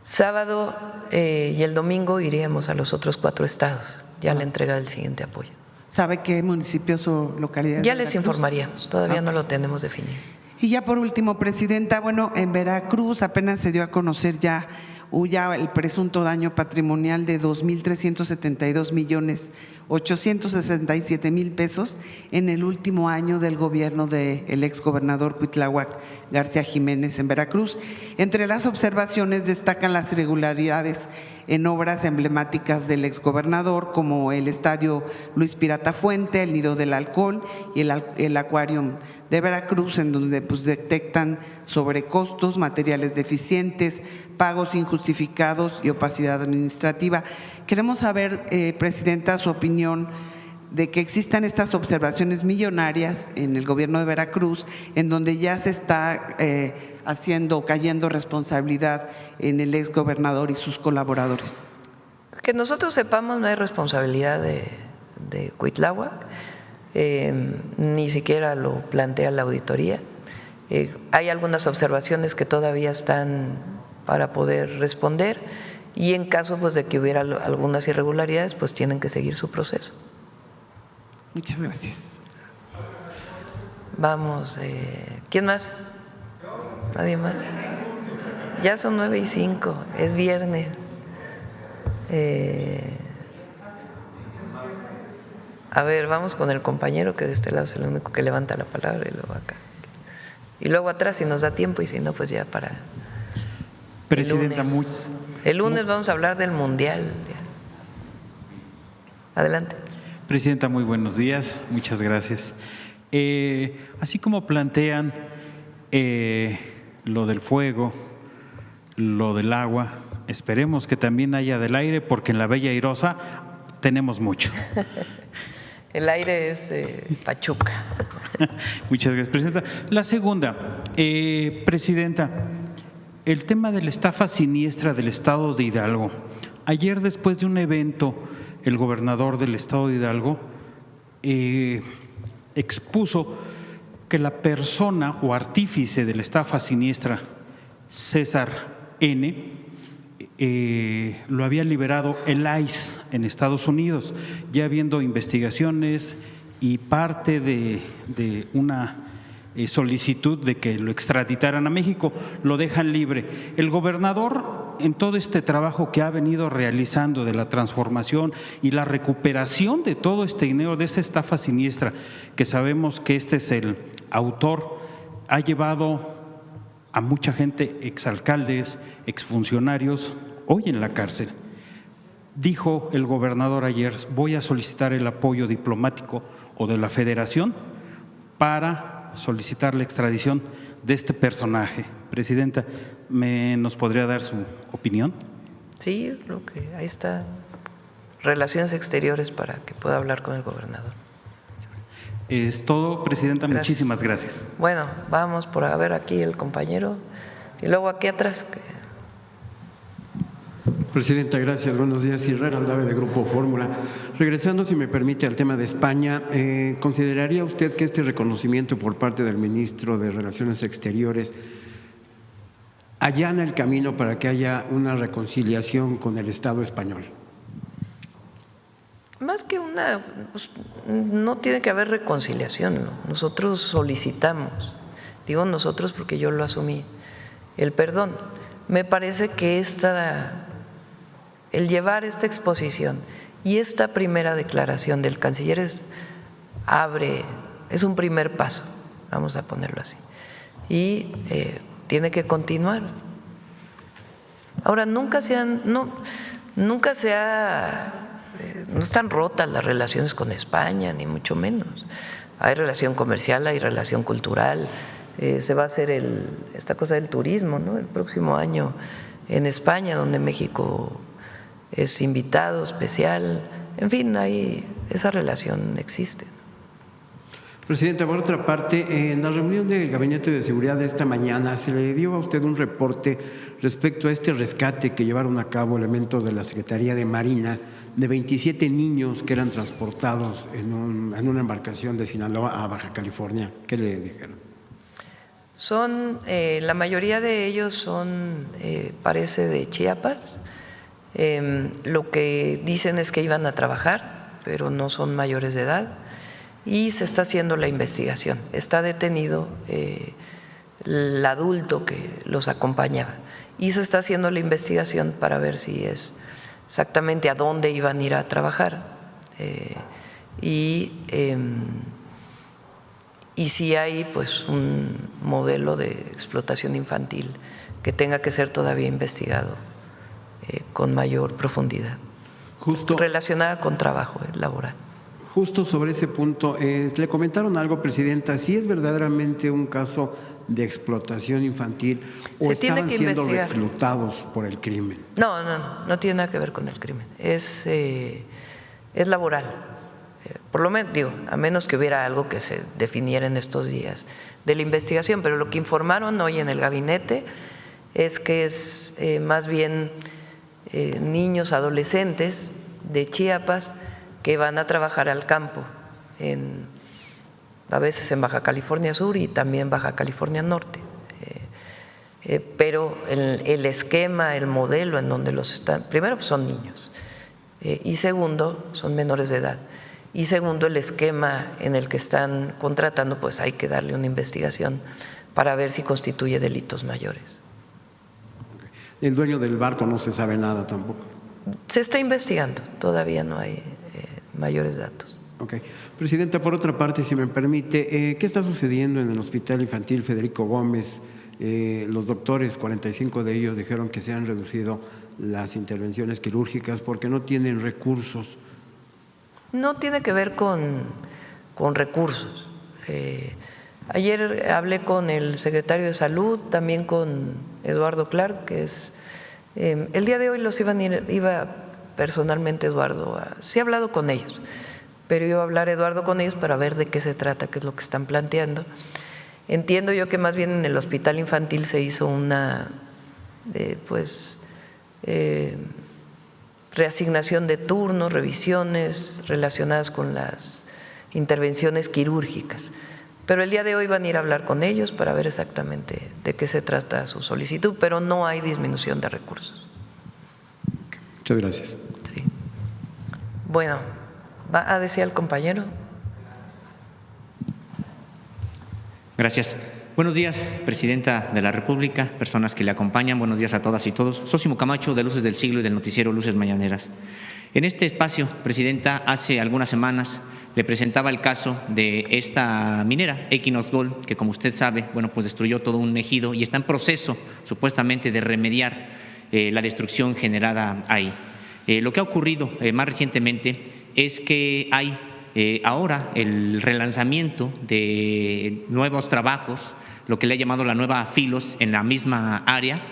A: sábado y el domingo iríamos a los otros 4 estados, ya la entrega del siguiente apoyo.
N: ¿Sabe qué municipios o localidades?
A: Ya les informaríamos, todavía no lo tenemos definido.
N: Y ya por último, presidenta, bueno, en Veracruz apenas se dio a conocer ya el presunto daño patrimonial de 2,372,867,000 pesos en el último año del gobierno del exgobernador Cuitláhuac García Jiménez en Veracruz. Entre las observaciones destacan las irregularidades en obras emblemáticas del exgobernador, como el estadio Luis Pirata Fuente, el Nido del Alcohol y el Acuarium de Veracruz, en donde pues detectan sobrecostos, materiales deficientes, pagos injustificados y opacidad administrativa. Queremos saber, presidenta, su opinión de que existan estas observaciones millonarias en el gobierno de Veracruz, en donde ya se está cayendo responsabilidad en el exgobernador y sus colaboradores.
A: Que nosotros sepamos, no hay responsabilidad de Cuitláhuac. Ni siquiera lo plantea la auditoría. Hay algunas observaciones que todavía están para poder responder y en caso pues de que hubiera algunas irregularidades pues tienen que seguir su proceso.
N: Muchas gracias.
A: Vamos, ¿quién más? ¿Nadie más? Ya son 9:05, es viernes. A ver, vamos con el compañero que de este lado es el único que levanta la palabra y luego acá. Y luego atrás si nos da tiempo y si no, pues ya para
O: Presidenta,
A: el lunes vamos a hablar del Mundial. Adelante.
O: Presidenta, muy buenos días, muchas gracias. Así como plantean lo del fuego, lo del agua, esperemos que también haya del aire, porque en la Bella Airosa tenemos mucho.
A: El aire es Pachuca.
O: Muchas gracias, presidenta. La segunda, presidenta, el tema de la estafa siniestra del estado de Hidalgo. Ayer, después de un evento, el gobernador del estado de Hidalgo expuso que la persona o artífice de la estafa siniestra, César N., lo había liberado el ICE en Estados Unidos, ya habiendo investigaciones y parte de una solicitud de que lo extraditaran a México, lo dejan libre. El gobernador, en todo este trabajo que ha venido realizando de la transformación y la recuperación de todo este dinero, de esa estafa siniestra, que sabemos que este es el autor, ha llevado a mucha gente, exalcaldes, exfuncionarios, hoy en la cárcel. Dijo el gobernador ayer, voy a solicitar el apoyo diplomático o de la Federación para solicitar la extradición de este personaje. Presidenta, ¿nos podría dar su opinión?
A: Sí, ahí está, Relaciones Exteriores, para que pueda hablar con el gobernador.
O: Es todo, presidenta, gracias. Muchísimas gracias.
A: Bueno, vamos por a ver aquí el compañero y luego aquí atrás.
P: Presidenta, gracias. Buenos días. Herrera Aldave, de Grupo Fórmula. Regresando, si me permite, al tema de España, ¿consideraría usted que este reconocimiento por parte del ministro de Relaciones Exteriores allana el camino para que haya una reconciliación con el Estado español?
A: Más que una pues, no tiene que haber reconciliación, ¿no? Nosotros solicitamos, digo nosotros porque yo lo asumí, el perdón. Me parece que el llevar esta exposición y esta primera declaración del canciller es un primer paso, vamos a ponerlo así, y tiene que continuar. Ahora, no están rotas las relaciones con España, ni mucho menos. Hay relación comercial, hay relación cultural. Se va a hacer esta cosa del turismo, ¿no? El próximo año en España, donde México es invitado especial. En fin, esa relación existe.
P: Presidenta, por otra parte, en la reunión del Gabinete de Seguridad de esta mañana se le dio a usted un reporte respecto a este rescate que llevaron a cabo elementos de la Secretaría de Marina de 27 niños que eran transportados en una embarcación de Sinaloa a Baja California. ¿Qué le dijeron?
A: La mayoría de ellos parece de Chiapas. Lo que dicen es que iban a trabajar, pero no son mayores de edad. Y se está haciendo la investigación. Está detenido el adulto que los acompañaba. Y se está haciendo la investigación para ver si es exactamente a dónde iban a ir a trabajar y si hay pues un modelo de explotación infantil que tenga que ser todavía investigado con mayor profundidad, relacionada con trabajo laboral.
P: Justo sobre ese punto, le comentaron algo, Presidenta, si es verdaderamente un caso de explotación infantil o estaban siendo reclutados por el crimen.
A: No tiene nada que ver con el crimen, es laboral, por lo menos, a menos que hubiera algo que se definiera en estos días de la investigación, pero lo que informaron hoy en el gabinete es que es más bien niños adolescentes de Chiapas que van a trabajar al campo, a veces en Baja California Sur y también Baja California Norte. Pero el esquema, el modelo en donde los están, primero pues son niños y segundo son menores de edad y segundo el esquema en el que están contratando, pues hay que darle una investigación para ver si constituye delitos mayores.
P: El dueño del barco no se sabe nada tampoco.
A: Se está investigando, todavía no hay mayores datos.
P: Ok. Presidenta, por otra parte, si me permite, ¿qué está sucediendo en el Hospital Infantil Federico Gómez? Los doctores, 45 de ellos, dijeron que se han reducido las intervenciones quirúrgicas porque no tienen recursos.
A: No tiene que ver con recursos. Ayer hablé con el secretario de Salud, también con Eduardo Clark, que es… el día de hoy iba personalmente Eduardo, sí he hablado con ellos, pero iba a hablar Eduardo con ellos para ver de qué se trata, qué es lo que están planteando. Entiendo yo que más bien en el hospital infantil se hizo una reasignación de turnos, revisiones relacionadas con las intervenciones quirúrgicas. Pero el día de hoy van a ir a hablar con ellos para ver exactamente de qué se trata su solicitud, pero no hay disminución de recursos.
P: Muchas gracias.
A: Sí. Bueno, ¿va a decir el compañero?
Q: Gracias. Buenos días, Presidenta de la República, personas que le acompañan, buenos días a todas y todos. Sósimo Camacho, de Luces del Siglo y del noticiero Luces Mañaneras. En este espacio, Presidenta, hace algunas semanas le presentaba el caso de esta minera, Equinox Gold, que como usted sabe, pues destruyó todo un ejido y está en proceso, supuestamente, de remediar la destrucción generada ahí. Lo que ha ocurrido más recientemente es que hay ahora el relanzamiento de nuevos trabajos, lo que le ha llamado la nueva Filos en la misma área,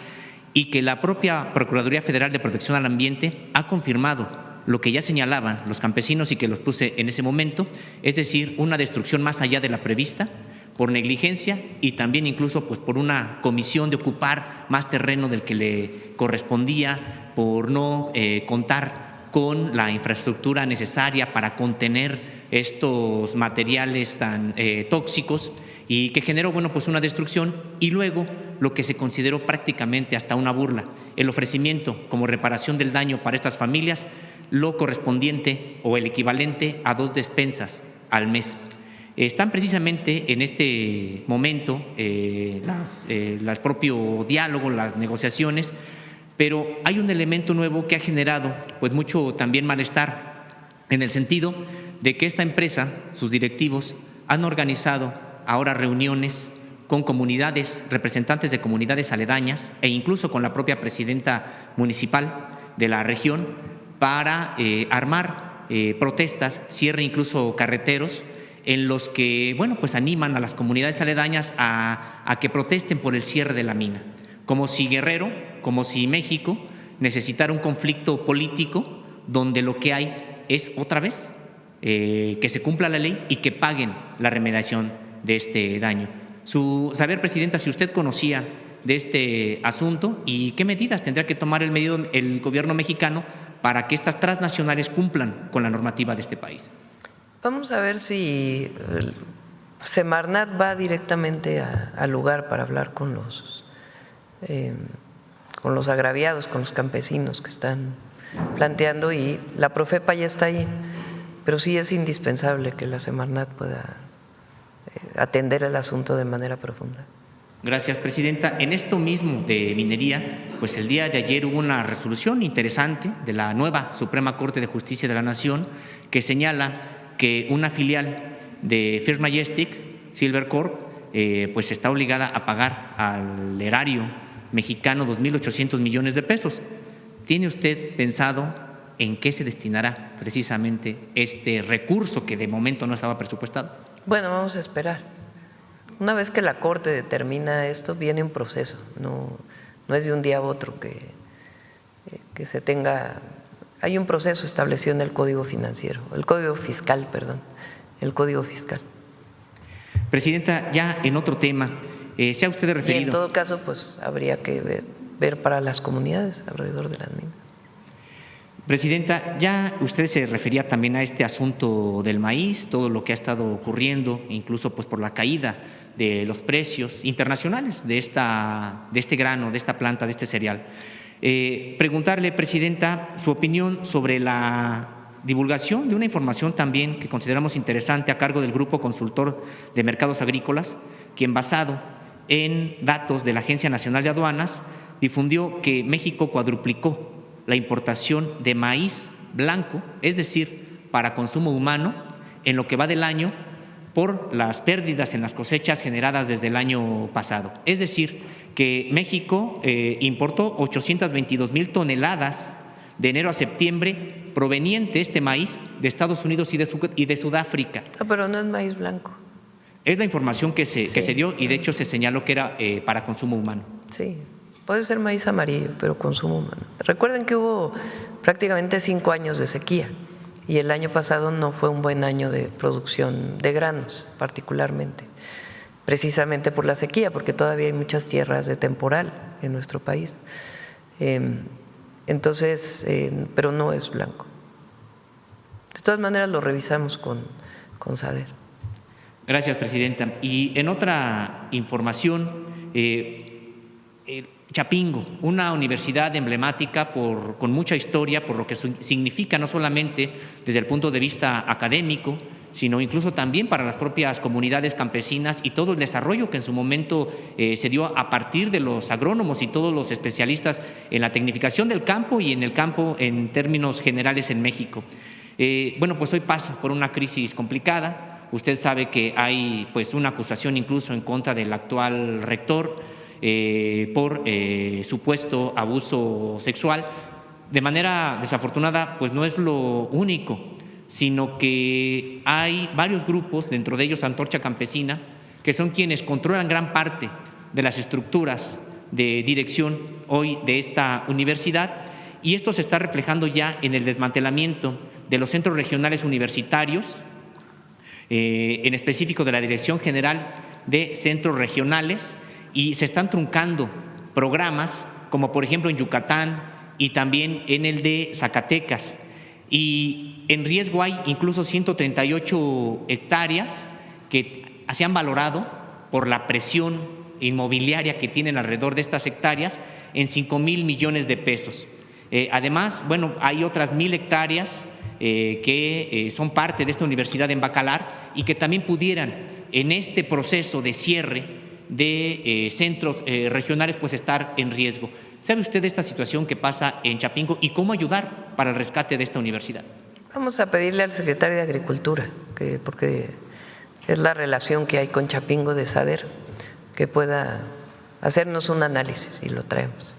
Q: y que la propia Procuraduría Federal de Protección al Ambiente ha confirmado lo que ya señalaban los campesinos y que los puse en ese momento, es decir, una destrucción más allá de la prevista, por negligencia y también incluso por una comisión de ocupar más terreno del que le correspondía, por no contar con la infraestructura necesaria para contener estos materiales tan tóxicos, y que generó una destrucción, y luego lo que se consideró prácticamente hasta una burla, el ofrecimiento como reparación del daño para estas familias lo correspondiente o el equivalente a 2 despensas al mes. Están precisamente en este momento el propio diálogo, las negociaciones, pero hay un elemento nuevo que ha generado pues mucho también malestar, en el sentido de que esta empresa, sus directivos, han organizado ahora reuniones con comunidades, representantes de comunidades aledañas e incluso con la propia presidenta municipal de la región para armar protestas, cierre incluso carreteros, en los que pues animan a las comunidades aledañas a que protesten por el cierre de la mina, como si Guerrero, como si México necesitara un conflicto político donde lo que hay es otra vez que se cumpla la ley y que paguen la remediación de este daño. Saber, Presidenta, si usted conocía de este asunto y qué medidas tendría que tomar el gobierno mexicano para que estas transnacionales cumplan con la normativa de este país.
A: Vamos a ver si Semarnat va directamente al lugar para hablar con los agraviados, con los campesinos que están planteando, y la Profepa ya está ahí, pero sí es indispensable que la Semarnat pueda atender el asunto de manera profunda.
Q: Gracias, Presidenta. En esto mismo de minería, pues el día de ayer hubo una resolución interesante de la nueva Suprema Corte de Justicia de la Nación que señala que una filial de First Majestic Silver Corp pues está obligada a pagar al erario mexicano 2.800 millones de pesos. ¿Tiene usted pensado en qué se destinará precisamente este recurso que de momento no estaba presupuestado?
A: Bueno, vamos a esperar. Una vez que la Corte determina esto, viene un proceso, no es de un día a otro que se tenga. Hay un proceso establecido en el Código Fiscal.
Q: Presidenta, ya en otro tema, ¿se ha usted referido?
A: Y en todo caso, pues habría que ver para las comunidades alrededor de las minas.
Q: Presidenta, ya usted se refería también a este asunto del maíz, todo lo que ha estado ocurriendo, incluso pues por la caída de los precios internacionales de este grano, de esta planta, de este cereal. Preguntarle, Presidenta, su opinión sobre la divulgación de una información también que consideramos interesante a cargo del Grupo Consultor de Mercados Agrícolas, quien, basado en datos de la Agencia Nacional de Aduanas, difundió que México cuadruplicó la importación de maíz blanco, es decir, para consumo humano, en lo que va del año, por las pérdidas en las cosechas generadas desde el año pasado. Es decir, que México importó 822,000 toneladas de enero a septiembre proveniente este maíz de Estados Unidos y de Sudáfrica.
A: No, pero no es maíz blanco.
Q: Es la información que se dio, y de hecho se señaló que era para consumo humano.
A: Sí, puede ser maíz amarillo, pero consumo humano. Recuerden que hubo prácticamente 5 años de sequía y el año pasado no fue un buen año de producción de granos, particularmente, precisamente por la sequía, porque todavía hay muchas tierras de temporal en nuestro país. Entonces, pero no es blanco. De todas maneras lo revisamos con SADER.
Q: Gracias, Presidenta. Y en otra información, Chapingo, una universidad emblemática con mucha historia, por lo que significa no solamente desde el punto de vista académico, sino incluso también para las propias comunidades campesinas y todo el desarrollo que en su momento se dio a partir de los agrónomos y todos los especialistas en la tecnificación del campo y en el campo en términos generales en México. Bueno, pues hoy pasa por una crisis complicada. Usted sabe que hay pues una acusación incluso en contra del actual rector por supuesto abuso sexual. De manera desafortunada, pues no es lo único, sino que hay varios grupos, dentro de ellos Antorcha Campesina, que son quienes controlan gran parte de las estructuras de dirección hoy de esta universidad, y esto se está reflejando ya en el desmantelamiento de los centros regionales universitarios, en específico de la Dirección General de Centros Regionales, y se están truncando programas como por ejemplo en Yucatán y también en el de Zacatecas. Y en riesgo hay incluso 138 hectáreas que se han valorado por la presión inmobiliaria que tienen alrededor de estas hectáreas en 5,000 millones de pesos. Además, bueno, hay otras 1000 hectáreas que son parte de esta universidad en Bacalar y que también pudieran en este proceso de cierre de centros regionales pues estar en riesgo. ¿Sabe usted de esta situación que pasa en Chapingo y cómo ayudar para el rescate de esta universidad?
A: Vamos a pedirle al secretario de Agricultura, porque es la relación que hay con Chapingo de Sader, que pueda hacernos un análisis y lo traemos.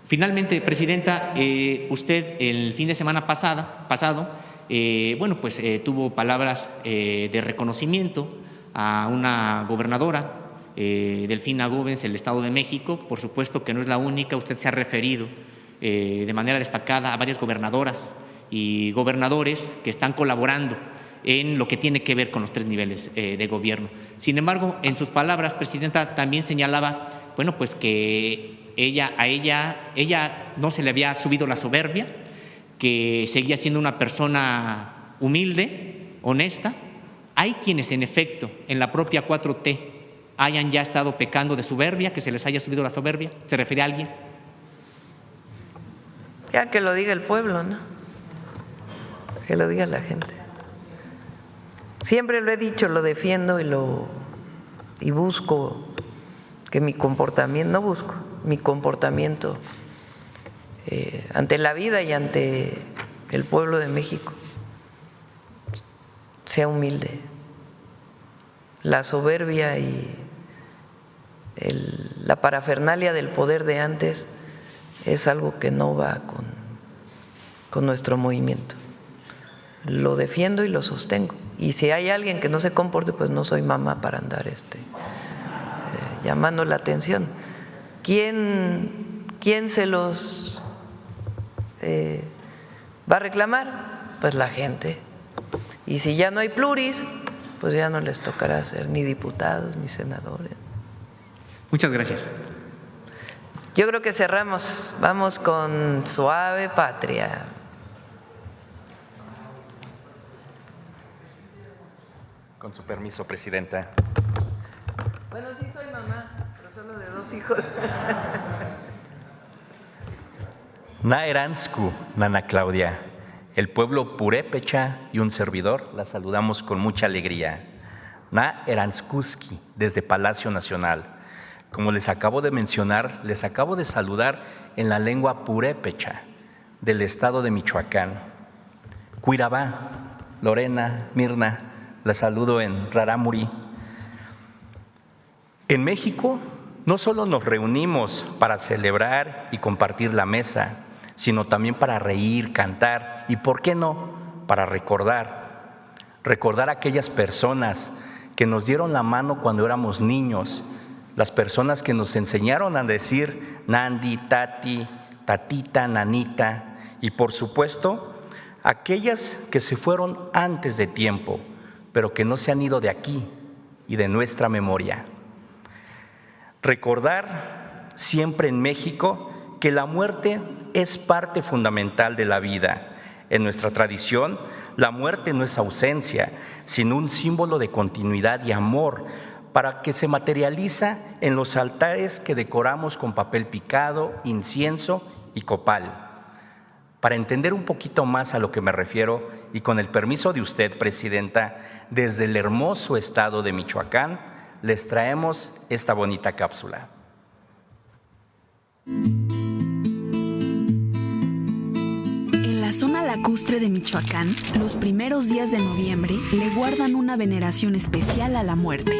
Q: Finalmente, Presidenta, usted el fin de semana pasado, bueno, pues tuvo palabras de reconocimiento a una gobernadora, Delfina Gómez, del Estado de México. Por supuesto que no es la única, usted se ha referido de manera destacada a varias gobernadoras y gobernadores que están colaborando en lo que tiene que ver con los 3 niveles de gobierno. Sin embargo, en sus palabras, Presidenta, también señalaba, bueno, pues que a ella no se le había subido la soberbia, que seguía siendo una persona humilde, honesta. Hay quienes, en efecto, en la propia 4T hayan ya estado pecando de soberbia, que se les haya subido la soberbia. ¿Se refiere a alguien?
A: Ya que lo diga el pueblo, ¿no? Que lo diga la gente. Siempre lo he dicho, lo defiendo y busco que mi comportamiento ante la vida y ante el pueblo de México sea humilde. La soberbia y la parafernalia del poder de antes es algo que no va con nuestro movimiento. Lo defiendo y lo sostengo. Y si hay alguien que no se comporte, pues no soy mamá para andar llamando la atención. ¿Quién se los va a reclamar? Pues la gente. Y si ya no hay pluris, pues ya no les tocará ser ni diputados ni senadores.
Q: Muchas gracias.
A: Yo creo que cerramos. Vamos con Suave Patria.
R: Con su permiso, Presidenta.
A: Bueno, sí soy mamá, pero solo de 2 hijos.
R: Na Eransku, Nana Claudia, el pueblo purépecha y un servidor la saludamos con mucha alegría. Na Eranskuski, desde Palacio Nacional. Como les acabo de mencionar, les acabo de saludar en la lengua purépecha del estado de Michoacán. Cuirabá, Lorena, Mirna, la saludo en Rarámuri. En México no solo nos reunimos para celebrar y compartir la mesa, sino también para reír, cantar y, ¿por qué no?, para recordar a aquellas personas que nos dieron la mano cuando éramos niños, las personas que nos enseñaron a decir Nandi, Tati, Tatita, Nanita, y por supuesto, aquellas que se fueron antes de tiempo, pero que no se han ido de aquí y de nuestra memoria. Recordar siempre en México que la muerte es parte fundamental de la vida. En nuestra tradición, la muerte no es ausencia, sino un símbolo de continuidad y amor para que se materializa en los altares que decoramos con papel picado, incienso y copal. Para entender un poquito más a lo que me refiero, y con el permiso de usted, Presidenta, desde el hermoso estado de Michoacán, les traemos esta bonita cápsula.
S: En la zona lacustre de Michoacán, los primeros días de noviembre le guardan una veneración especial a la muerte.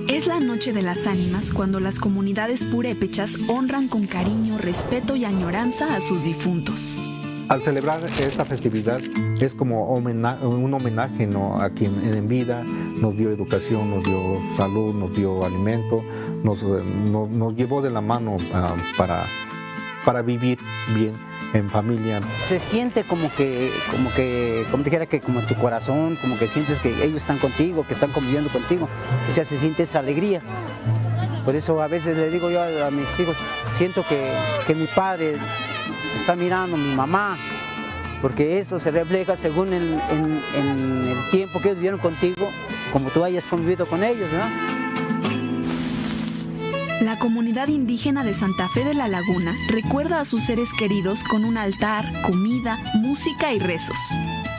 S: Es la noche de las ánimas cuando las comunidades purépechas honran con cariño, respeto y añoranza a sus difuntos.
T: Al celebrar esta festividad es como un homenaje, ¿no?, a quien en vida nos dio educación, nos dio salud, nos dio alimento, nos llevó de la mano para vivir bien en familia.
U: Se siente como dijera que como tu corazón, como que sientes que ellos están contigo, que están conviviendo contigo, o sea, se siente esa alegría. Por eso a veces le digo yo a mis hijos, siento que mi padre está mirando, mi mamá, porque eso se refleja según en el tiempo que ellos vivieron contigo, como tú hayas convivido con ellos, ¿no?
S: La comunidad indígena de Santa Fe de la Laguna recuerda a sus seres queridos con un altar, comida, música y rezos.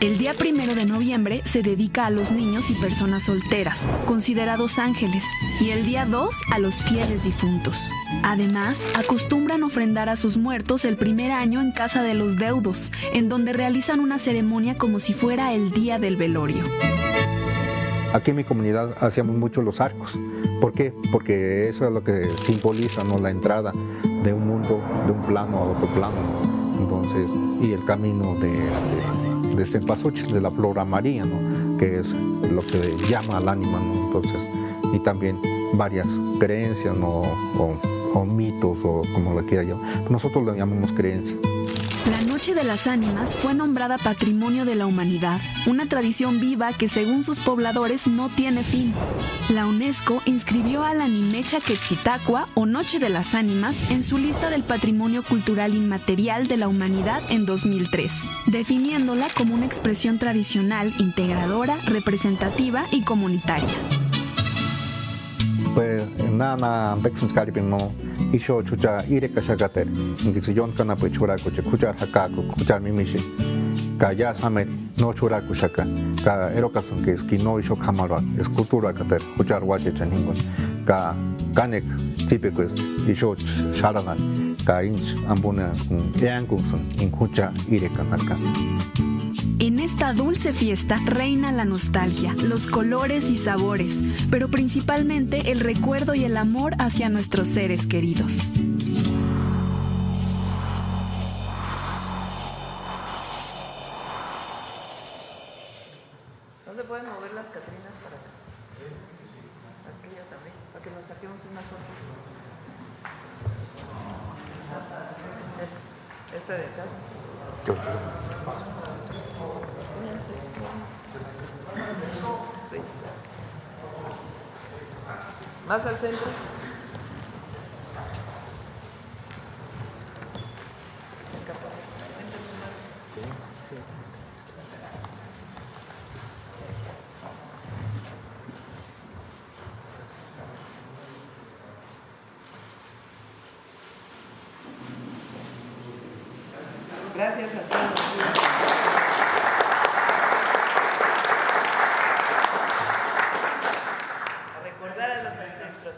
S: El día 1 de noviembre se dedica a los niños y personas solteras, considerados ángeles, y el día 2 a los fieles difuntos. Además, acostumbran ofrendar a sus muertos el primer año en casa de los deudos, en donde realizan una ceremonia como si fuera el día del velorio.
T: Aquí en mi comunidad hacíamos mucho los arcos. ¿Por qué? Porque eso es lo que simboliza, ¿no?, la entrada de un mundo, de un plano a otro plano. Entonces, y el camino de cempasúchil, de la flor amarilla, ¿no?, que es lo que llama al ánima, ¿no? Entonces, y también varias creencias, ¿no?, o mitos, o como lo quiera llamar. Nosotros le llamamos creencia.
S: La Noche de las Ánimas fue nombrada Patrimonio de la Humanidad, una tradición viva que según sus pobladores no tiene fin. La UNESCO inscribió a la Nimecha Quetzitacua o Noche de las Ánimas en su lista del Patrimonio Cultural Inmaterial de la Humanidad en 2003, definiéndola como una expresión tradicional, integradora, representativa y comunitaria.
T: Pues nada, Bexons Caribino, y yo chucha iré cachacater, inquisición cana pues churaco, chuchar jacaco, chuchar mimishi, calla samet, no churaco chaca, ca erocason que es que no hizo camarón, escultura cater, chuchar guache chaningon, ca canek típico es, y yo charanan, ca inch ambuna eangunson, incucha iré canarca.
S: En esta dulce fiesta reina la nostalgia, los colores y sabores, pero principalmente el recuerdo y el amor hacia nuestros seres queridos.
A: ¿No se pueden mover las Catrinas para acá? Aquella también, para que nos saquemos una foto. Esta de acá. Sí. Más al centro. Gracias a todos. A recordar a los ancestros.